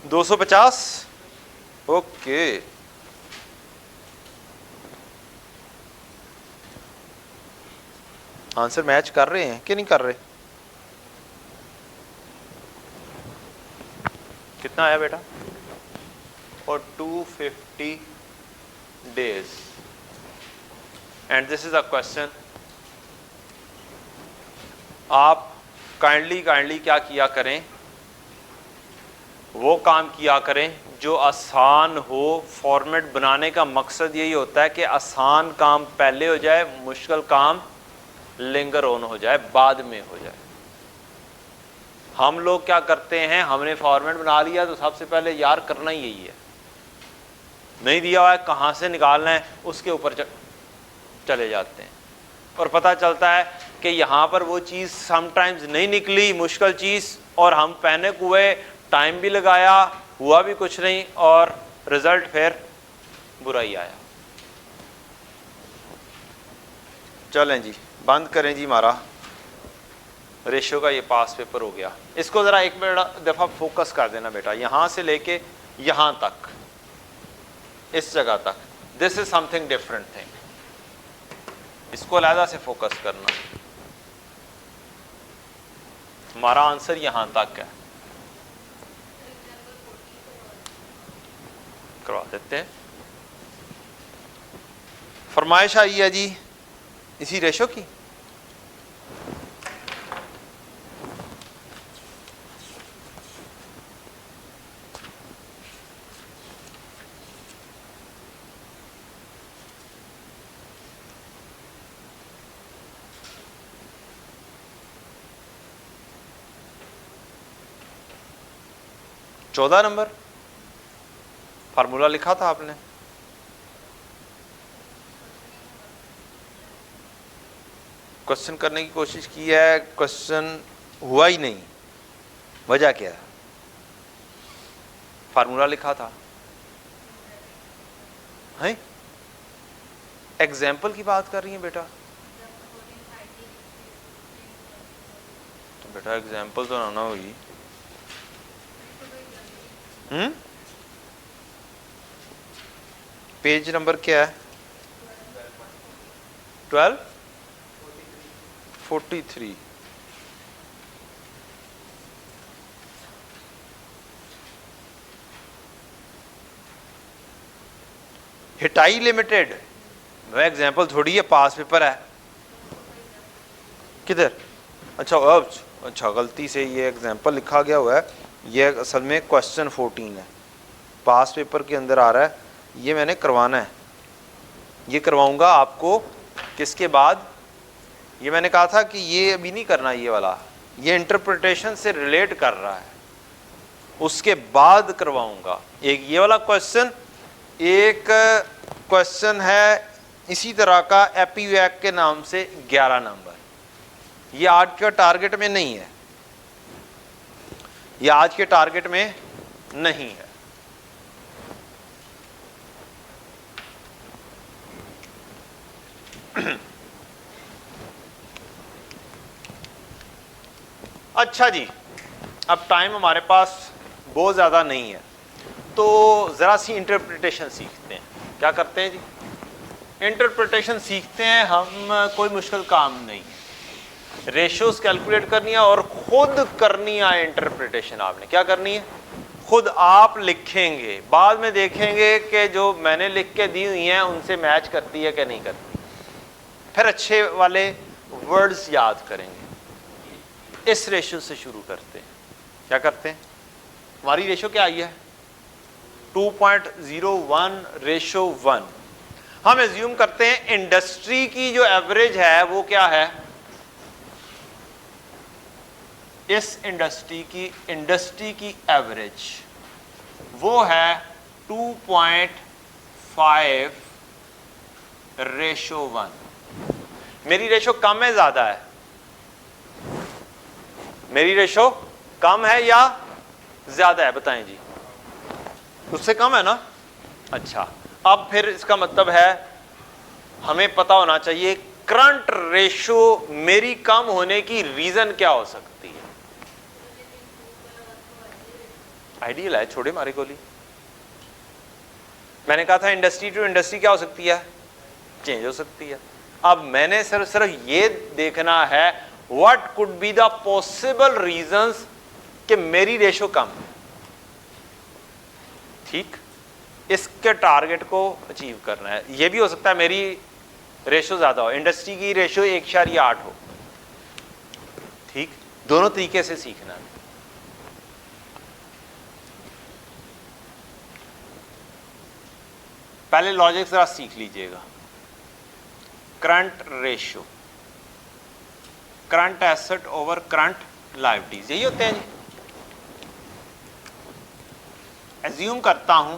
[SPEAKER 1] $250। ओके, आंसर मैच कर रहे हैं कि नहीं कर रहे? कितना आया बेटा? और 250 days. And this is a question. आप काइंडली क्या किया करें, वो काम किया करें जो आसान हो। फॉर्मेट बनाने का मकसद यही होता है कि आसान काम पहले हो जाए, मुश्किल काम लिंगर ऑन हो जाए, बाद में हो जाए। हम लोग क्या करते हैं, हमने फॉर्मेट बना लिया तो सबसे पहले यार करना ही यही है, नहीं दिया हुआ है कहाँ से निकालना है उसके ऊपर चले जाते हैं, और पता चलता है कि यहाँ पर वो चीज़ समटाइम्स नहीं निकली, मुश्किल चीज़, और हम पैनिक हुए, टाइम भी लगाया, हुआ भी कुछ नहीं, और रिजल्ट फिर बुरा ही आया। चलें जी, बंद करें जी, हमारा रेशो का ये पास पेपर हो गया। इसको ज़रा एक दफ़ा फोकस कर देना बेटा, यहाँ से लेके यहाँ तक, इस जगह तक। This is something different thing, इसको अलहदा से फोकस करना। हमारा आंसर यहाँ तक है, करवा देते हैं। फरमाइश आई है जी इसी रेशो की। 14 नंबर फार्मूला लिखा था आपने। क्वेश्चन करने की कोशिश की है, क्वेश्चन हुआ ही नहीं। वजह क्या है? फार्मूला लिखा था। है एग्जाम्पल की बात कर रही है बेटा? तो बेटा एग्जाम्पल तो ना हुई। पेज नंबर क्या है? 1243। हिटाई लिमिटेड, वह एग्जाम्पल थोड़ी है, पास पेपर है। किधर? अच्छा अच्छा गलती से ये एग्जाम्पल लिखा गया हुआ है, ये असल में क्वेश्चन 14 है, पास पेपर के अंदर आ रहा है। ये मैंने करवाना है, ये करवाऊंगा आपको किसके बाद? ये मैंने कहा था कि ये अभी नहीं करना, ये वाला, ये इंटरप्रिटेशन से रिलेट कर रहा है, उसके बाद करवाऊंगा। एक ये वाला क्वेश्चन, एक क्वेश्चन है इसी तरह का एपीवैक के नाम से 11 नंबर। ये आज के टारगेट में नहीं है, ये आज के टारगेट में नहीं है। अच्छा जी, अब टाइम हमारे पास बहुत ज़्यादा नहीं है, तो ज़रा सी इंटरप्रिटेशन सीखते हैं। क्या करते हैं जी? इंटरप्रिटेशन सीखते हैं हम, कोई मुश्किल काम नहीं है। रेशियोज कैलकुलेट करनी है और खुद करनी है इंटरप्रिटेशन। आपने क्या करनी है? खुद आप लिखेंगे, बाद में देखेंगे कि जो मैंने लिख के दी हुई हैं उनसे मैच करती है कि नहीं करती, फिर अच्छे वाले वर्ड्स याद करेंगे। इस रेशियो से शुरू करते हैं। क्या करते हैं? हमारी रेशियो क्या आई है? 2.01:1। हम एज्यूम करते हैं इंडस्ट्री की जो एवरेज है वो क्या है? इस इंडस्ट्री की एवरेज वो है 2.5:1। मेरी रेशो कम है ज्यादा है? मेरी रेशो कम है या ज्यादा है? बताएं जी। उससे कम है ना? अच्छा, अब फिर इसका मतलब है हमें पता होना चाहिए करंट रेशो मेरी कम होने की रीजन क्या हो सकती है। आइडियल है, छोड़े मारे गोली। मैंने कहा था इंडस्ट्री टू इंडस्ट्री क्या हो सकती है? चेंज हो सकती है। अब मैंने सिर्फ ये देखना है what could be the possible reasons कि मेरी रेशो कम है। ठीक, इसके टारगेट को अचीव करना है। यह भी हो सकता है मेरी रेशो ज्यादा हो, इंडस्ट्री की रेशो 1.8 हो। ठीक, दोनों तरीके से सीखना है। पहले लॉजिक जरा सीख लीजिएगा। Current ratio, current asset over current liabilities, यही होते हैं जी। एज्यूम करता हूं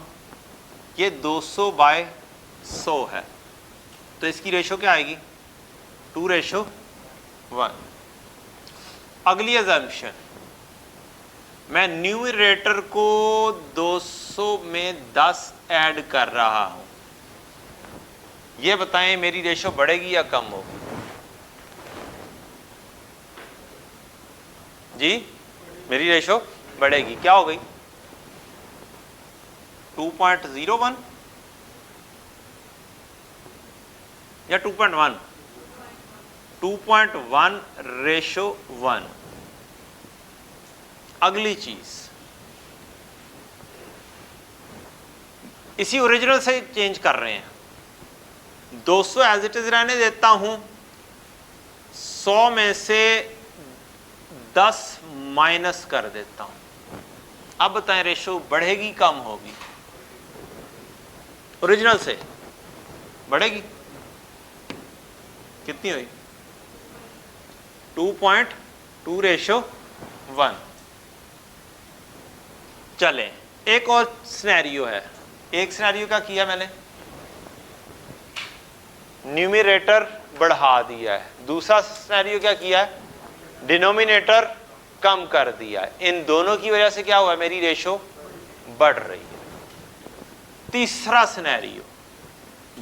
[SPEAKER 1] ये 200/100 है, तो इसकी रेशो क्या आएगी? 2:1। अगली अजम्पशन, मैं न्यूमरेटर को 200 में 10 ऐड कर रहा हूं। ये बताएं मेरी रेशो बढ़ेगी या कम होगी? जी, मेरी रेशो बढ़ेगी। क्या हो गई? 2.01 या 2.1? 2.1:1। अगली चीज, इसी ओरिजिनल से चेंज कर रहे हैं। 200 एज इट इज रहने देता हूं, 100 में से 10 माइनस कर देता हूं। अब बताएं रेशो बढ़ेगी कम होगी? ओरिजिनल से बढ़ेगी। कितनी हुई? 2.2:1। चलें, एक और सिनेरियो है। एक सिनेरियो क्या किया मैंने, न्यूमरेटर बढ़ा दिया है। दूसरा सिनेरियो क्या किया है, डिनोमिनेटर कम कर दिया है। इन दोनों की वजह से क्या हुआ, मेरी रेशो बढ़ रही है। तीसरा सिनेरियो,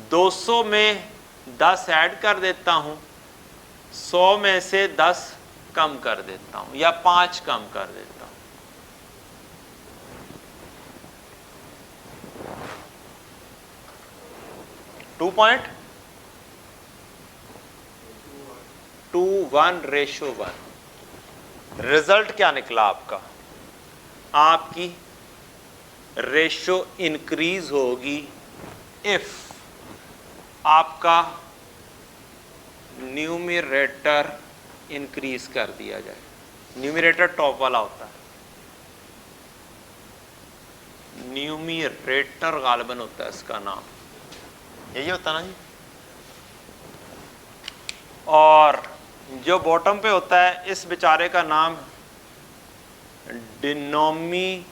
[SPEAKER 1] 200 में 10 ऐड कर देता हूं, 100 में से 10 कम कर देता हूं या 5 कम कर देता हूं। Two point 2:1:1। रिजल्ट क्या निकला आपका, आपकी रेशो इंक्रीज होगी इफ आपका न्यूमरेटर इंक्रीज कर दिया जाए। न्यूमरेटर टॉप वाला होता है, न्यूमरेटर गालिबन होता है इसका नाम, यही होता ना जी। और जो बॉटम पे होता है इस बेचारे का नाम डिनोमिनेटर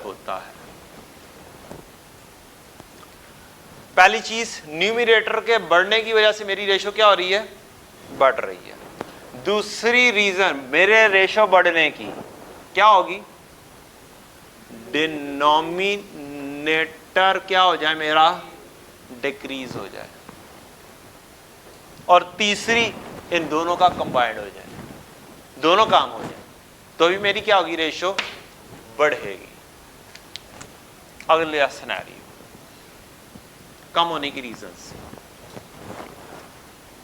[SPEAKER 1] होता है। पहली चीज, न्यूमरेटर के बढ़ने की वजह से मेरी रेशो क्या हो रही है, बढ़ रही है। दूसरी रीजन मेरे रेशो बढ़ने की क्या होगी, डिनोमिनेटर क्या हो जाए मेरा, डिक्रीज हो जाए। और तीसरी, इन दोनों का कंबाइंड हो जाए, दोनों काम हो जाए, तो भी मेरी क्या होगी, रेशो बढ़ेगी। अगला सिनेरियो, कम होने की reasons,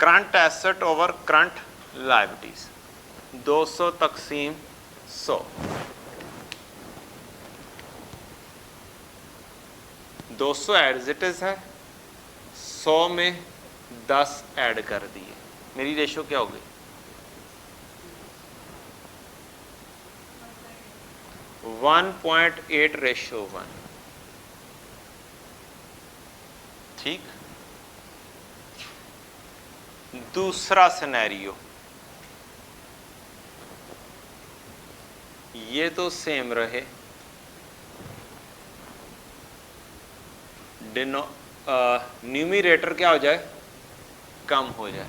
[SPEAKER 1] current asset over current liabilities, 200 तकसीम 100, 200 एज इट इज है, 100 में 10 ऐड कर दिए, मेरी रेशो क्या हो गई, 1.8:1। ठीक। दूसरा सिनेरियो, ये तो सेम रहे, न्यूमरेटर क्या हो जाए, कम हो जाए,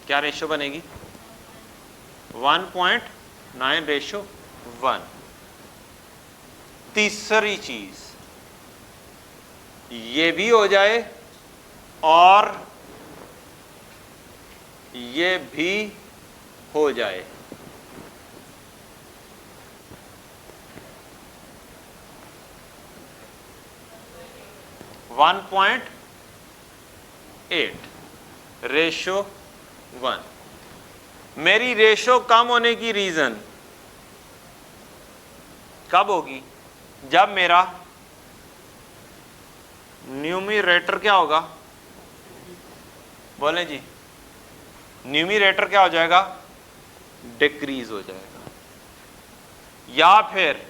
[SPEAKER 1] क्या रेशो बनेगी, 1.9:1। तीसरी चीज, ये भी हो जाए और ये भी हो जाए, वन पॉइंट 8:1। मेरी रेशो कम होने की रीजन कब होगी, जब मेरा न्यूमरेटर क्या होगा, बोलें जी, न्यूमरेटर क्या हो जाएगा, डिक्रीज हो जाएगा, या फिर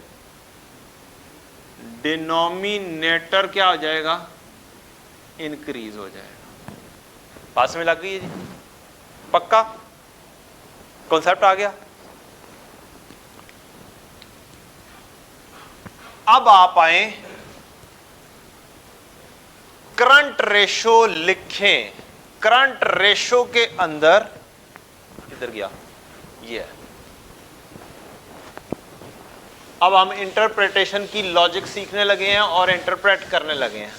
[SPEAKER 1] डिनोमिनेटर क्या हो जाएगा, इंक्रीज हो जाएगा। पास में लग गई है जी, पक्का कॉन्सेप्ट आ गया। अब आप आए, करंट रेशो लिखें। करंट रेशो के अंदर किधर गया, ये है। अब हम इंटरप्रिटेशन की लॉजिक सीखने लगे हैं और इंटरप्रेट करने लगे हैं,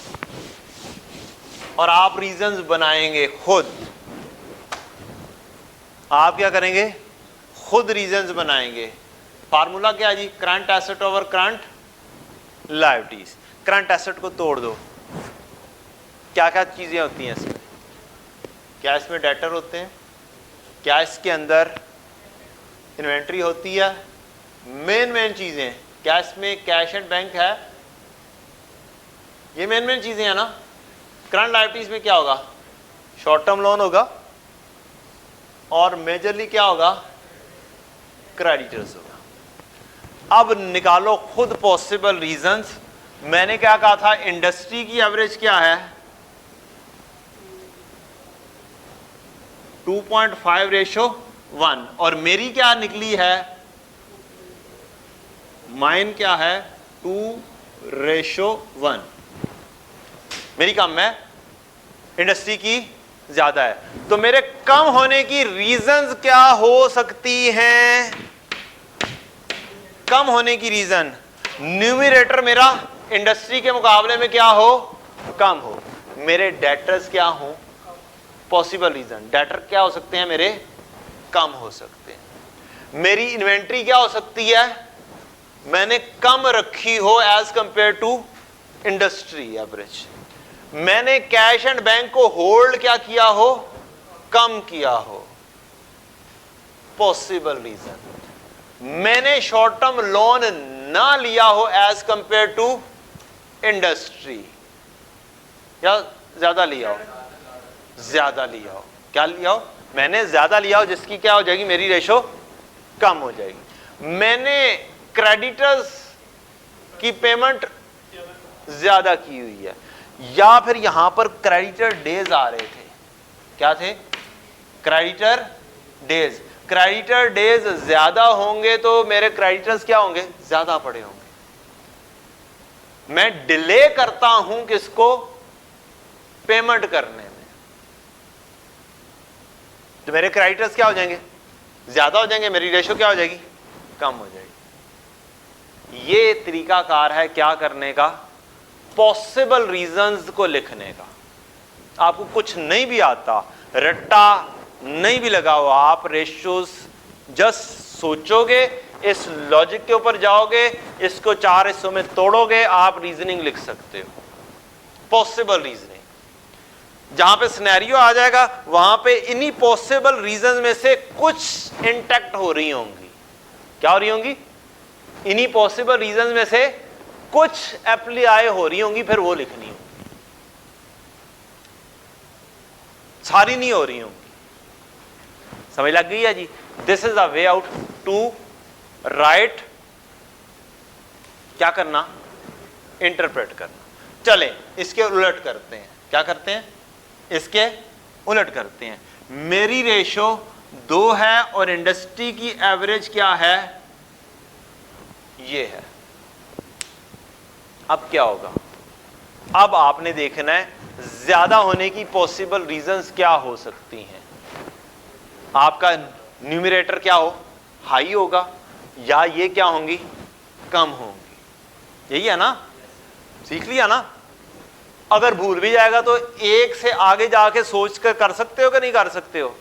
[SPEAKER 1] और आप रीजंस बनाएंगे खुद। आप क्या करेंगे, खुद रीजंस बनाएंगे। फार्मूला क्या है जी, current asset over current liabilities. Current asset को तोड़ दो, क्या क्या चीजें होती हैं इसमें, क्या इसमें डेटर होते हैं, क्या इसके अंदर इन्वेंट्री होती है, मेन चीजें, क्या इसमें कैश एंड बैंक है, ये मेन चीजें हैं ना। करंट लायबिलिटीज में क्या होगा, शॉर्ट टर्म लोन होगा और मेजरली क्या होगा, क्रेडिटर्स होगा। अब निकालो खुद पॉसिबल रीजंस। मैंने क्या कहा था, इंडस्ट्री की एवरेज क्या है, 2.5:1। 1 और मेरी क्या निकली है, माइन क्या है 2:1। मेरी कम है, इंडस्ट्री की ज्यादा है। तो मेरे कम होने की रीजंस क्या हो सकती हैं? कम होने की रीजन, न्यूमरेटर मेरा इंडस्ट्री के मुकाबले में क्या हो, कम हो। मेरे डेटर्स क्या हो, पॉसिबल रीजन, डेटर क्या हो सकते हैं मेरे, कम हो सकते हैं। मेरी इन्वेंट्री क्या हो सकती है, मैंने कम रखी हो as compare to industry average. मैंने कैश एंड बैंक को होल्ड क्या किया हो, कम किया हो, पॉसिबल रीजन। मैंने शॉर्ट टर्म लोन ना लिया हो एज कंपेयर टू इंडस्ट्री, या ज्यादा लिया हो, ज्यादा लिया हो। क्या लिया हो, मैंने ज्यादा लिया हो, जिसकी क्या हो जाएगी, मेरी रेशो कम हो जाएगी। मैंने क्रेडिटर्स की पेमेंट ज्यादा की हुई है, या फिर यहां पर क्रेडिटर डेज आ रहे थे, क्या थे, क्रेडिटर डेज। क्रेडिटर डेज ज्यादा होंगे तो मेरे क्रेडिटर्स क्या होंगे, ज्यादा पड़े होंगे। मैं डिले करता हूं किसको, पेमेंट करने में, तो मेरे क्रेडिटर्स क्या हो जाएंगे, ज्यादा हो जाएंगे, मेरी रेशो क्या हो जाएगी, कम हो जाएगी। ये तरीकाकार है क्या करने का, पॉसिबल रीजंस को लिखने का। आपको कुछ नहीं भी आता, रट्टा नहीं भी लगा हुआ, आप रेशियोज जस्ट सोचोगे, इस लॉजिक के ऊपर जाओगे, इसको 4 हिस्सों में तोड़ोगे, आप रीजनिंग लिख सकते हो, पॉसिबल रीजनिंग। जहां पे सिनेरियो आ जाएगा वहां पे इन्हीं पॉसिबल रीजंस में से कुछ इंटैक्ट हो रही होंगी। क्या हो रही होंगी, इन्हीं पॉसिबल रीजंस में से कुछ अप्लाई हो रही होंगी, फिर वो लिखनी होगी, सारी नहीं हो रही होंगी। समझ लग गई है जी। This is the way out to right, क्या करना, इंटरप्रेट करना। चलें इसके उलट करते हैं, क्या करते हैं, इसके उलट करते हैं। मेरी रेशो 2 है और इंडस्ट्री की एवरेज क्या है, ये है। अब क्या होगा, अब आपने देखना है ज्यादा होने की पॉसिबल रीजंस क्या हो सकती हैं। आपका न्यूमरेटर क्या हो, हाई होगा, या ये क्या होंगी, कम होंगी। यही है ना, सीख लिया ना। अगर भूल भी जाएगा तो एक से आगे जाके सोच कर सकते हो कि नहीं कर सकते हो।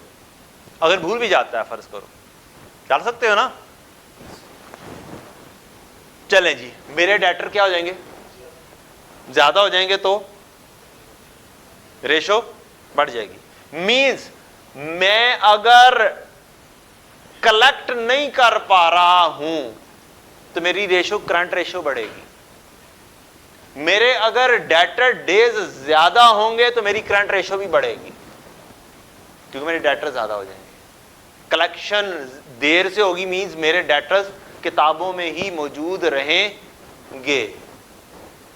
[SPEAKER 1] अगर भूल भी जाता है, फर्ज करो, कर सकते हो ना। चलें जी, मेरे डेटर क्या हो जाएंगे, ज्यादा हो जाएंगे तो रेशो बढ़ जाएगी। मींस मैं अगर कलेक्ट नहीं कर पा रहा हूं तो मेरी रेशो, करंट रेशो बढ़ेगी। मेरे अगर डेटर डेज ज्यादा होंगे तो मेरी करंट रेशो भी बढ़ेगी, क्योंकि मेरे डेटर ज्यादा हो जाएंगे। कलेक्शन देर से होगी, मींस मेरे डेटर्स किताबों में ही मौजूद रहेंगे।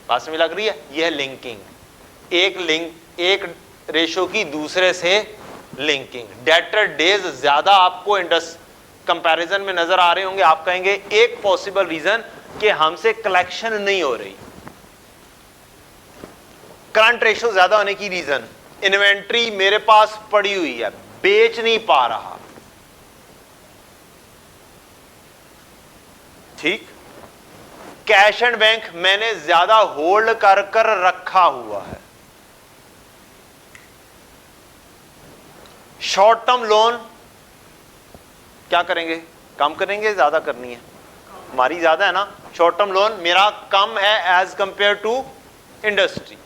[SPEAKER 1] बात समझ लग रही है, यह है लिंकिंग, एक रेशो की दूसरे से लिंकिंग। डेटर डेज ज्यादा आपको कंपैरिजन में नजर आ रहे होंगे, आप कहेंगे एक पॉसिबल रीजन कि हमसे कलेक्शन नहीं हो रही। करंट रेशो ज्यादा होने की रीजन, इन्वेंट्री मेरे पास पड़ी हुई है, बेच नहीं पा रहा, ठीक। कैश एंड बैंक मैंने ज्यादा होल्ड कर कर रखा हुआ है। शॉर्ट टर्म लोन क्या करेंगे, कम करेंगे, ज्यादा करनी है, हमारी ज्यादा है ना। शॉर्ट टर्म लोन मेरा कम है एज कंपेयर टू इंडस्ट्री।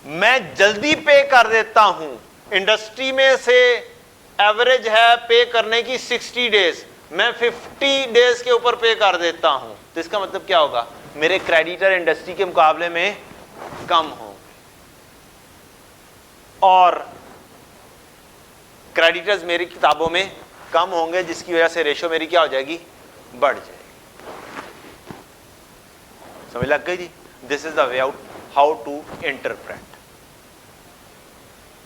[SPEAKER 1] मैं जल्दी पे कर देता हूं, इंडस्ट्री में से एवरेज है पे करने की 60 डेज, मैं 50 डेज के ऊपर पे कर देता हूं, तो इसका मतलब क्या होगा, मेरे क्रेडिटर इंडस्ट्री के मुकाबले में कम होंगे और क्रेडिटर्स मेरी किताबों में कम होंगे, जिसकी वजह से रेशो मेरी क्या हो जाएगी, बढ़ जाएगी। समझ लग गई जी। This is the way out how to interpret.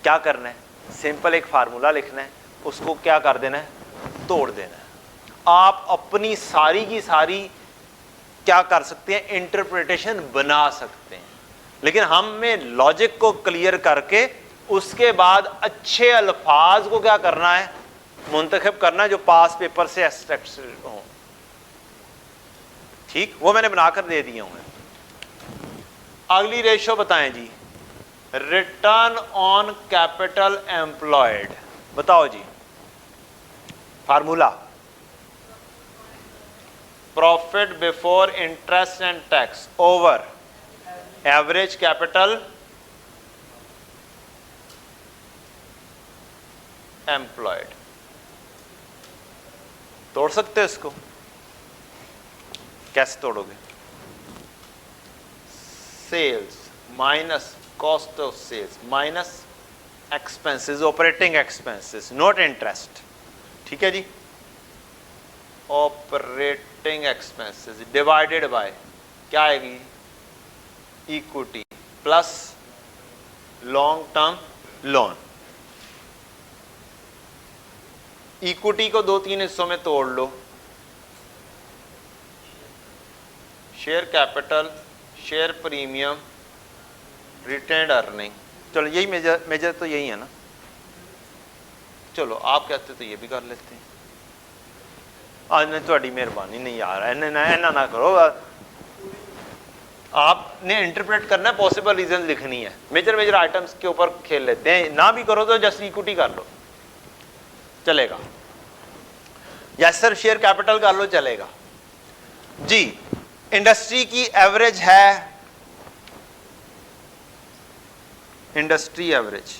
[SPEAKER 1] क्या करना है, सिंपल एक फार्मूला लिखना है, उसको क्या कर देना है, तोड़ देना है। आप अपनी सारी की सारी क्या कर सकते हैं, इंटरप्रिटेशन बना सकते हैं, लेकिन हमें लॉजिक को क्लियर करके उसके बाद अच्छे अल्फाज को क्या करना है, मुंतखब करना है, जो पास पेपर से एक्सट्रैक्टेड हो। ठीक, वो मैंने बनाकर दे दिए हुए। अगली रेशो बताएं जी, रिटर्न ऑन कैपिटल एम्प्लॉयड। बताओ जी formula, profit before interest and tax over average capital employed. तोड़ सकते हो इसको? कैसे तोड़ोगे? Sales minus cost of sales minus expenses, operating expenses, not interest. ठीक है जी, ऑपरेटिंग एक्सपेंसेस डिवाइडेड बाय क्या आएगी, equity plus long term loan. इक्विटी को 2-3 हिस्सों में तोड़ लो, share capital, share premium, retained earning. चलो यही मेजर तो यही है ना। चलो आप कहते तो ये भी कर लेते हैं। आज ने थोड़ी मेहरबानी नहीं यार, ऐना ना करो। आपने इंटरप्रेट करना है, पॉसिबल रीजन लिखनी है, मेजर आइटम्स के ऊपर खेल लेते हैं। ना भी करो तो जस्ट इक्विटी कर लो, चलेगा। यस सर, शेयर कैपिटल कर लो, चलेगा जी। इंडस्ट्री की एवरेज है, इंडस्ट्री एवरेज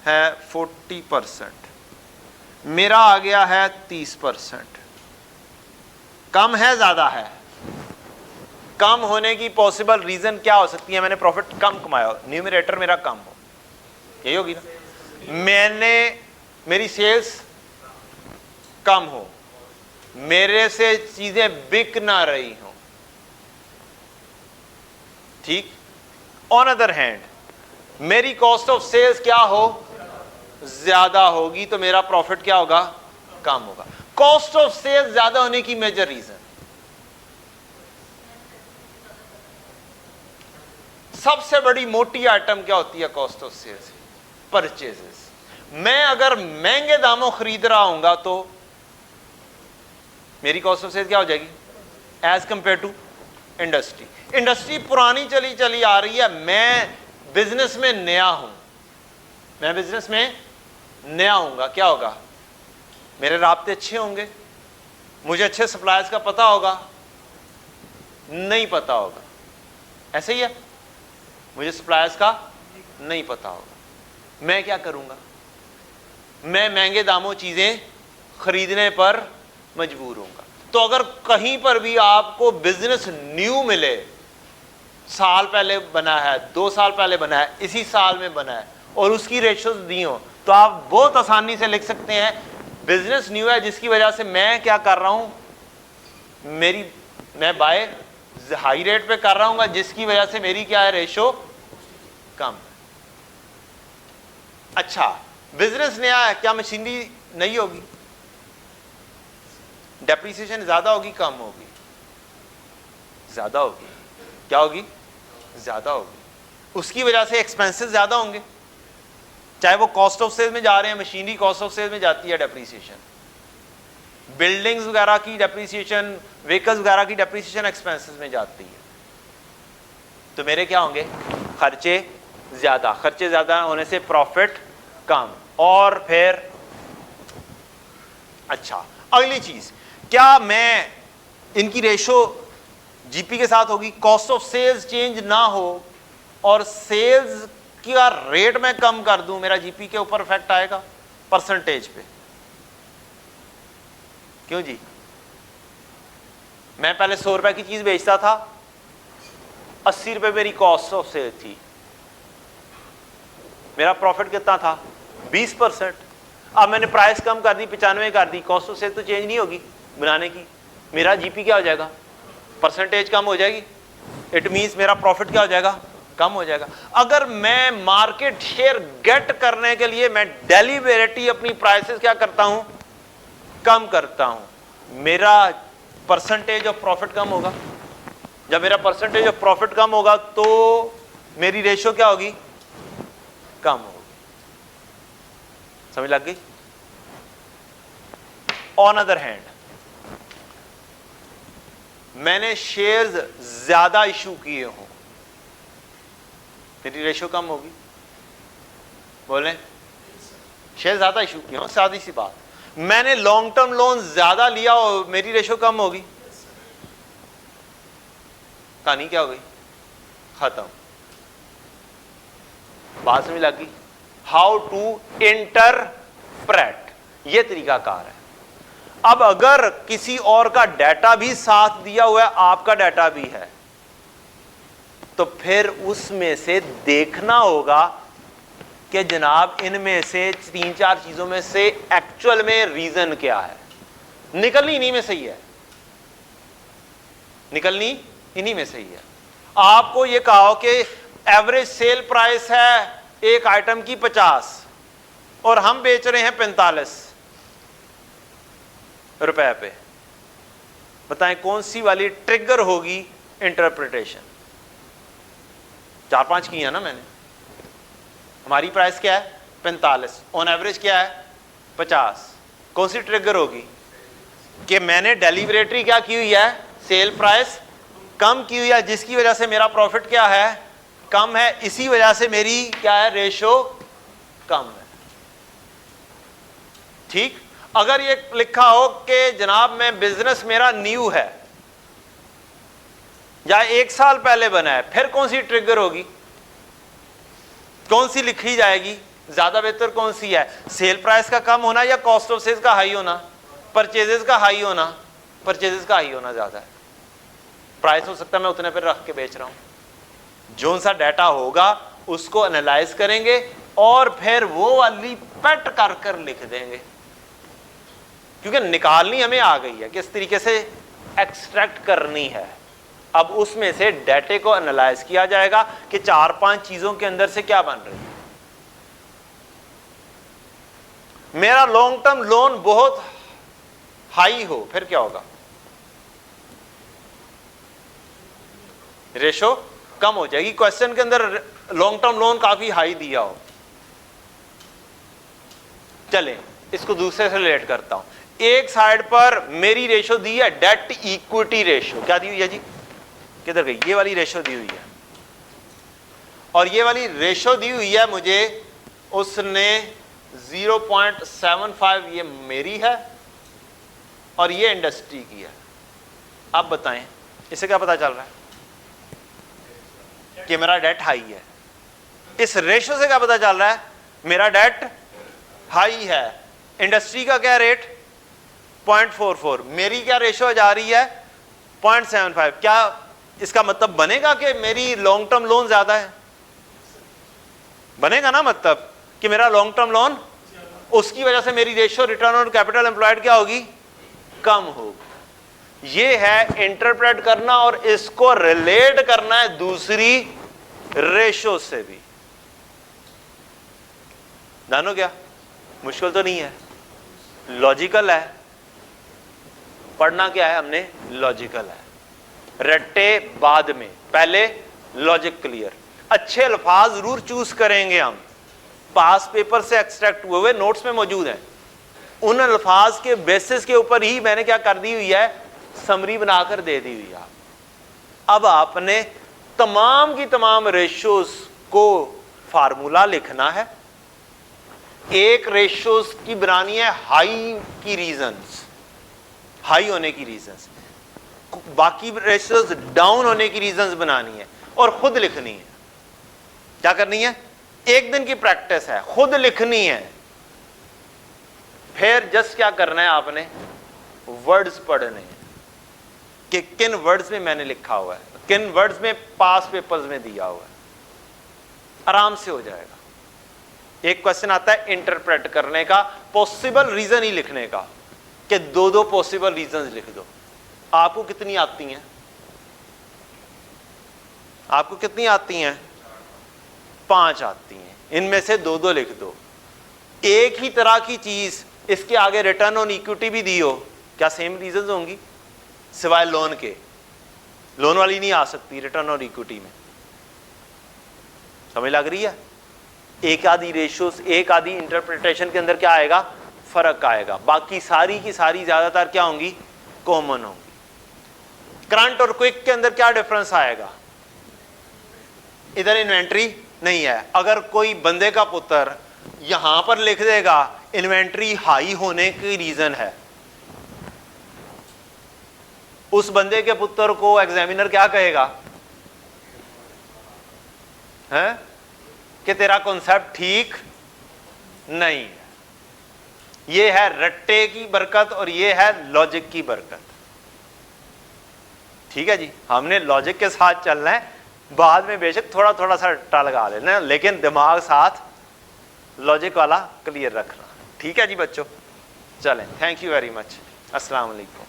[SPEAKER 1] है 40%, मेरा आ गया है 30%। कम है ज्यादा है? कम होने की पॉसिबल रीजन क्या हो सकती है? मैंने प्रॉफिट कम कमाया, न्यूमरेटर मेरा कम हो, यही होगी ना। मेरी सेल्स कम हो, मेरे से चीजें बिक ना रही हो। ठीक। ऑन अदर हैंड मेरी कॉस्ट ऑफ सेल्स क्या हो, ज्यादा होगी, तो मेरा प्रॉफिट क्या होगा, कम होगा। कॉस्ट ऑफ सेल्स ज्यादा होने की मेजर रीजन, सबसे बड़ी मोटी आइटम क्या होती है कॉस्ट ऑफ सेल्स? परचेजेस। मैं अगर महंगे दामों खरीद रहा हूंगा तो मेरी कॉस्ट ऑफ सेल्स क्या हो जाएगी as compare to industry. Industry पुरानी चली आ रही है, मैं बिजनेस में नया हूं, मैं बिजनेस में नया हूंगा, क्या होगा, मेरे राब्ते अच्छे होंगे, मुझे अच्छे सप्लायर्स का पता होगा, नहीं पता होगा, ऐसे ही है, मुझे सप्लायर्स का नहीं पता होगा। मैं क्या करूंगा, मैं महंगे दामों चीजें खरीदने पर मजबूर होऊंगा। तो अगर कहीं पर भी आपको बिजनेस न्यू मिले, साल पहले बना है, 2 साल पहले बना है, इसी साल में बना है, और उसकी रेशोज दी हो, तो आप बहुत आसानी से लिख सकते हैं बिजनेस न्यू है, जिसकी वजह से मैं क्या कर रहा हूं, मैं बाय हाई रेट पे कर रहा हूं, जिसकी वजह से मेरी क्या है, रेशो कम। अच्छा, बिजनेस नया है, क्या मशीनरी नहीं होगी, डेप्रिसिएशन ज्यादा होगी कम होगी, ज्यादा होगी, क्या होगी, ज्यादा होगी, उसकी वजह से एक्सपेंसेस ज्यादा होंगे, चाहे वो कॉस्ट ऑफ सेल में जा रहे हैं, मशीनरी कॉस्ट ऑफ सेल में जाती है डेप्रिसिएशन, बिल्डिंग्स वगैरह की डेप्रिसिएशन, व्हीकल्स वगैरह की डेप्रिसिएशन एक्सपेंसेस में जाती है। तो मेरे क्या होंगे, खर्चे ज्यादा, खर्चे ज्यादा होने से प्रॉफिट कम। और फिर अच्छा, अगली चीज, क्या मैं इनकी रेशो जीपी के साथ होगी, कॉस्ट ऑफ सेल्स चेंज ना हो और सेल्स का रेट मैं कम कर दूं, मेरा जीपी के ऊपर इफेक्ट आएगा परसेंटेज पे। क्यों जी, मैं पहले 100 रुपए की चीज बेचता था, 80 रुपए मेरी कॉस्ट ऑफ सेल थी, मेरा प्रॉफिट कितना था, 20%। अब मैंने प्राइस कम कर दी, 95 कर दी, कॉस्ट ऑफ सेल तो चेंज नहीं होगी बनाने की, मेरा जीपी क्या हो जाएगा, परसेंटेज कम हो जाएगी, इट मींस मेरा प्रॉफिट क्या हो जाएगा, कम हो जाएगा। अगर मैं मार्केट शेयर गेट करने के लिए मैं डेलिबरेटली अपनी प्राइसेस क्या करता हूं, कम करता हूं, मेरा परसेंटेज ऑफ प्रॉफिट कम होगा। जब मेरा परसेंटेज ऑफ प्रॉफिट कम होगा तो मेरी रेशो क्या होगी, कम होगी। समझ लग गई? ऑन अदर हैंड मैंने शेयर्स ज्यादा इशू किए हों, मेरी रेशो कम होगी। बोले शेयर ज्यादा इशू किए हों, सादी सी बात। मैंने लॉन्ग टर्म लोन ज्यादा लिया हो, मेरी रेशो कम होगी। कहानी क्या हो गई, खत्म। बात समझ लग गई? हाउ टू इंटरप्रेट, ये तरीकाकार है। अब अगर किसी और का डाटा भी साथ दिया हुआ है, आपका डाटा भी है, तो फिर उसमें से देखना होगा कि जनाब इनमें से 3-4 चीजों में से एक्चुअल में रीजन क्या है। निकलनी इन्हीं में सही है, निकलनी इन्हीं में सही है। आपको यह कहा कि एवरेज सेल प्राइस है एक आइटम की 50 और हम बेच रहे हैं 45 रुपए पे, बताएं कौन सी वाली ट्रिगर होगी इंटरप्रिटेशन? 4-5 की है ना मैंने। हमारी प्राइस क्या है 45, ऑन एवरेज क्या है 50। कौन सी ट्रिगर होगी कि मैंने डेलिबरेटरी क्या की हुई है, सेल प्राइस कम की हुई है, जिसकी वजह से मेरा प्रॉफिट क्या है, कम है। इसी वजह से मेरी क्या है, रेशो कम है। ठीक। अगर ये लिखा हो कि जनाब मैं बिजनेस मेरा न्यू है या 1 साल पहले बना है, फिर कौन सी ट्रिगर होगी, कौन सी लिखी जाएगी? ज्यादा बेहतर कौन सी है, सेल प्राइस का कम होना या कॉस्ट ऑफ सेल्स का हाई होना? परचेजेस का हाई होना, परचेजेस का हाई होना ज्यादा है। प्राइस हो सकता है मैं उतने पर रख के बेच रहा हूं। जो सा डाटा होगा उसको एनालाइज करेंगे और फिर वो वाली पेट कर कर लिख देंगे, क्योंकि निकालनी हमें आ गई है, किस तरीके से एक्सट्रैक्ट करनी है। अब उसमें से डाटे को एनालाइज किया जाएगा कि 4-5 चीजों के अंदर से क्या बन रही है। मेरा लॉन्ग टर्म लोन बहुत हाई हो, फिर क्या होगा, रेशो कम हो जाएगी। क्वेश्चन के अंदर लॉन्ग टर्म लोन काफी हाई दिया हो। चलें इसको दूसरे से रिलेट करता हूं। एक साइड पर मेरी रेशो दी है डेट इक्विटी रेशो, क्या दी हुई है जी, किधर गई, ये वाली रेशो दी हुई है। और ये वाली रेशो दी हुई है मुझे, उसने 0.75 ये मेरी है और ये इंडस्ट्री की है। आप बताएं इससे क्या पता चल रहा है कि मेरा डेट हाई है। इस रेशो से क्या पता चल रहा है, मेरा डेट हाई है। इंडस्ट्री का क्या रेट 0.44, मेरी क्या रेशो जा रही है 0.75। क्या इसका मतलब बनेगा कि मेरी लॉन्ग टर्म लोन ज्यादा है? बनेगा ना, मतलब कि मेरा लॉन्ग टर्म लोन, उसकी वजह से मेरी ratio return on capital employed क्या होगी, कम होगी। ये है इंटरप्रेट करना और इसको रिलेट करना है दूसरी रेशो से भी। जानो क्या, मुश्किल तो नहीं है, लॉजिकल है। पढ़ना क्या है हमने, लॉजिकल है। रट्टे बाद में, पहले लॉजिक क्लियर। अच्छे अल्फाज जरूर चूज करेंगे हम, पास पेपर से एक्सट्रैक्ट हुए हुए नोट्स में मौजूद हैं। उन अल्फाज के बेसिस के ऊपर ही मैंने क्या कर दी हुई है, समरी बनाकर दे दी हुई है। अब आपने तमाम की तमाम रेशोज को फार्मूला लिखना है। एक रेशोज की बनानी है हाई की रीजंस, हाई होने की रीजंस, बाकी रेशोज डाउन होने की रीजंस बनानी है और खुद लिखनी है। क्या करनी है, एक दिन की प्रैक्टिस है, खुद लिखनी है। फिर जस्ट क्या करना है, आपने वर्ड्स पढ़ने हैं कि किन वर्ड्स में मैंने लिखा हुआ है, किन वर्ड्स में पास पेपर्स में दिया हुआ है, आराम से हो जाएगा। एक क्वेश्चन आता है इंटरप्रेट करने का, पॉसिबल रीजन ही लिखने का, कि 2 पॉसिबल रीजंस लिख दो। आपको कितनी आती हैं, आपको कितनी आती हैं, 5 आती हैं, इनमें से 2-2 लिख दो। एक ही तरह की चीज इसके आगे रिटर्न ऑन इक्विटी भी दी हो, क्या सेम रीजंस होंगी? सिवाय लोन के, लोन वाली नहीं आ सकती रिटर्न ऑन इक्विटी में। समझ लग रही है? एक आधी रेशियोस, एक आधी इंटरप्रिटेशन के अंदर क्या आएगा? फर्क आएगा। बाकी सारी की सारी ज्यादातर क्या होंगी? कॉमन होंगी। करंट और क्विक के अंदर क्या डिफरेंस आएगा? इधर इन्वेंट्री नहीं है। अगर कोई बंदे का पुत्र यहां पर लिख देगा इन्वेंट्री हाई होने की रीजन है, उस बंदे के पुत्र को एग्जामिनर क्या कहेगा? है कि तेरा कॉन्सेप्ट ठीक नहीं है। ये है रट्टे की बरकत और ये है लॉजिक की बरकत। ठीक है जी, हमने लॉजिक के साथ चलना है, बाद में बेशक थोड़ा थोड़ा सा रट्टा लगा लेना है, लेकिन दिमाग साथ लॉजिक वाला क्लियर रखना। ठीक है जी बच्चों, चलें, थैंक यू वेरी मच, अस्सलाम वालेकुम।